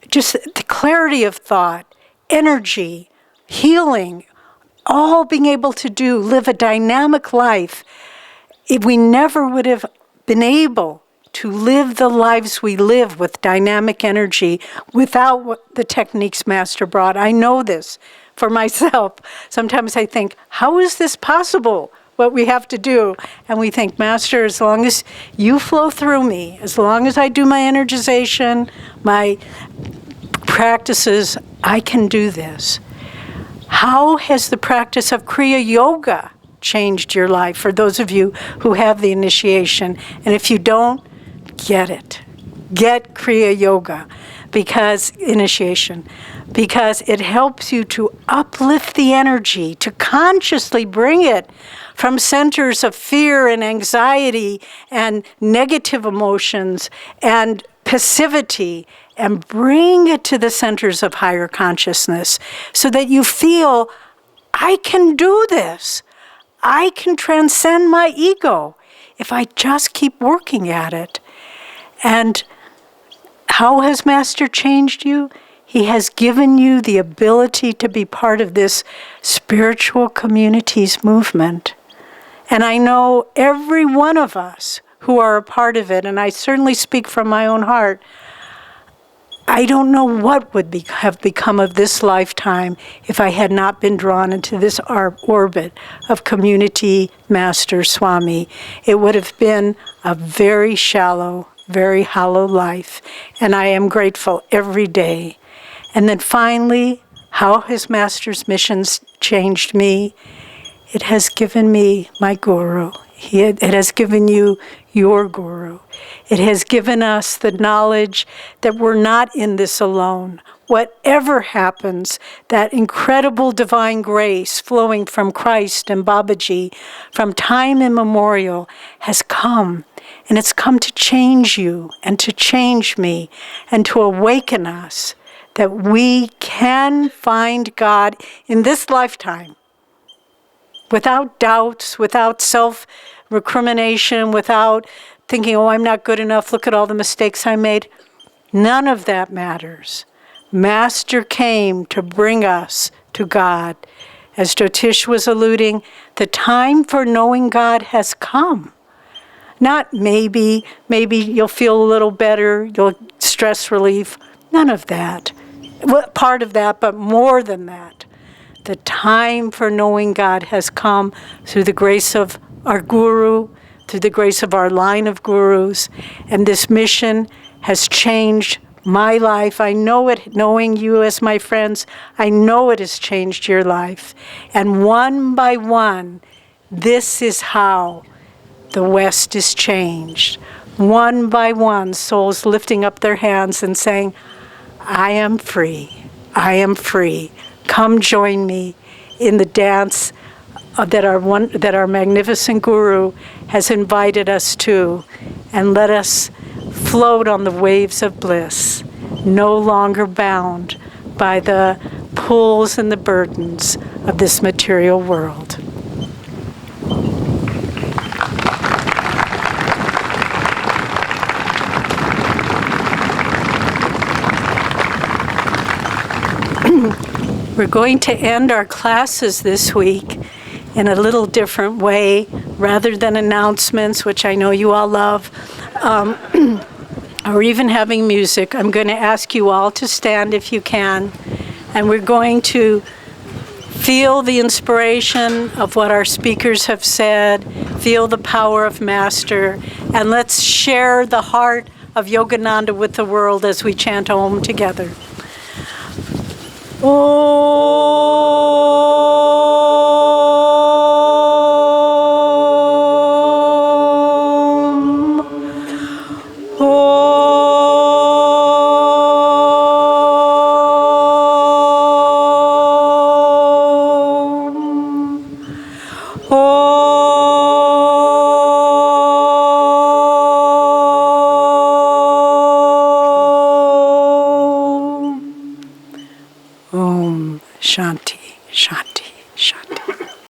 S2: Just the clarity of thought, energy, healing, all being able to live a dynamic life. If we never would have been able to live the lives we live with dynamic energy without what the techniques Master brought. I know this for myself. Sometimes I think, how is this possible, what we have to do? And we think, Master, as long as you flow through me, as long as I do my energization, my practices, I can do this. How has the practice of Kriya Yoga changed your life, for those of you who have the initiation? And if you don't, get it. Get Kriya Yoga, because it helps you to uplift the energy, to consciously bring it from centers of fear and anxiety and negative emotions and passivity, and bring it to the centers of higher consciousness so that you feel, I can do this. I can transcend my ego if I just keep working at it. And how has Master changed you? He has given you the ability to be part of this spiritual communities movement. And I know every one of us who are a part of it, and I certainly speak from my own heart, I don't know what would have become of this lifetime if I had not been drawn into this orbit of community Master Swami. It would have been a very shallow, very hollow life, and I am grateful every day. And then finally, how has Master's missions changed me? It has given me my guru. It has given you your guru. It has given us the knowledge that we're not in this alone. Whatever happens, that incredible divine grace flowing from Christ and Babaji from time immemorial has come. And it's come to change you and to change me and to awaken us that we can find God in this lifetime without doubts, without self-recrimination, without thinking, oh, I'm not good enough, look at all the mistakes I made. None of that matters. Master came to bring us to God. As Jyotish was alluding, the time for knowing God has come. Not maybe you'll feel a little better, you'll stress relief. None of that. Well, part of that, but more than that. The time for knowing God has come through the grace of our guru, through the grace of our line of gurus, and this mission has changed my life. I know it, knowing you as my friends, I know it has changed your life. And one by one, this is how the West is changed. One by one, souls lifting up their hands and saying, I am free. I am free. Come join me in the dance that our magnificent guru has invited us to, and let us float on the waves of bliss. no longer bound by the pulls and the burdens of this material world. We're going to end our classes this week in a little different way, rather than announcements, which I know you all love, or even having music. I'm going to ask you all to stand if you can, and we're going to feel the inspiration of what our speakers have said, feel the power of Master, and let's share the heart of Yogananda with the world as we chant Om together. Om Shanti Shanti.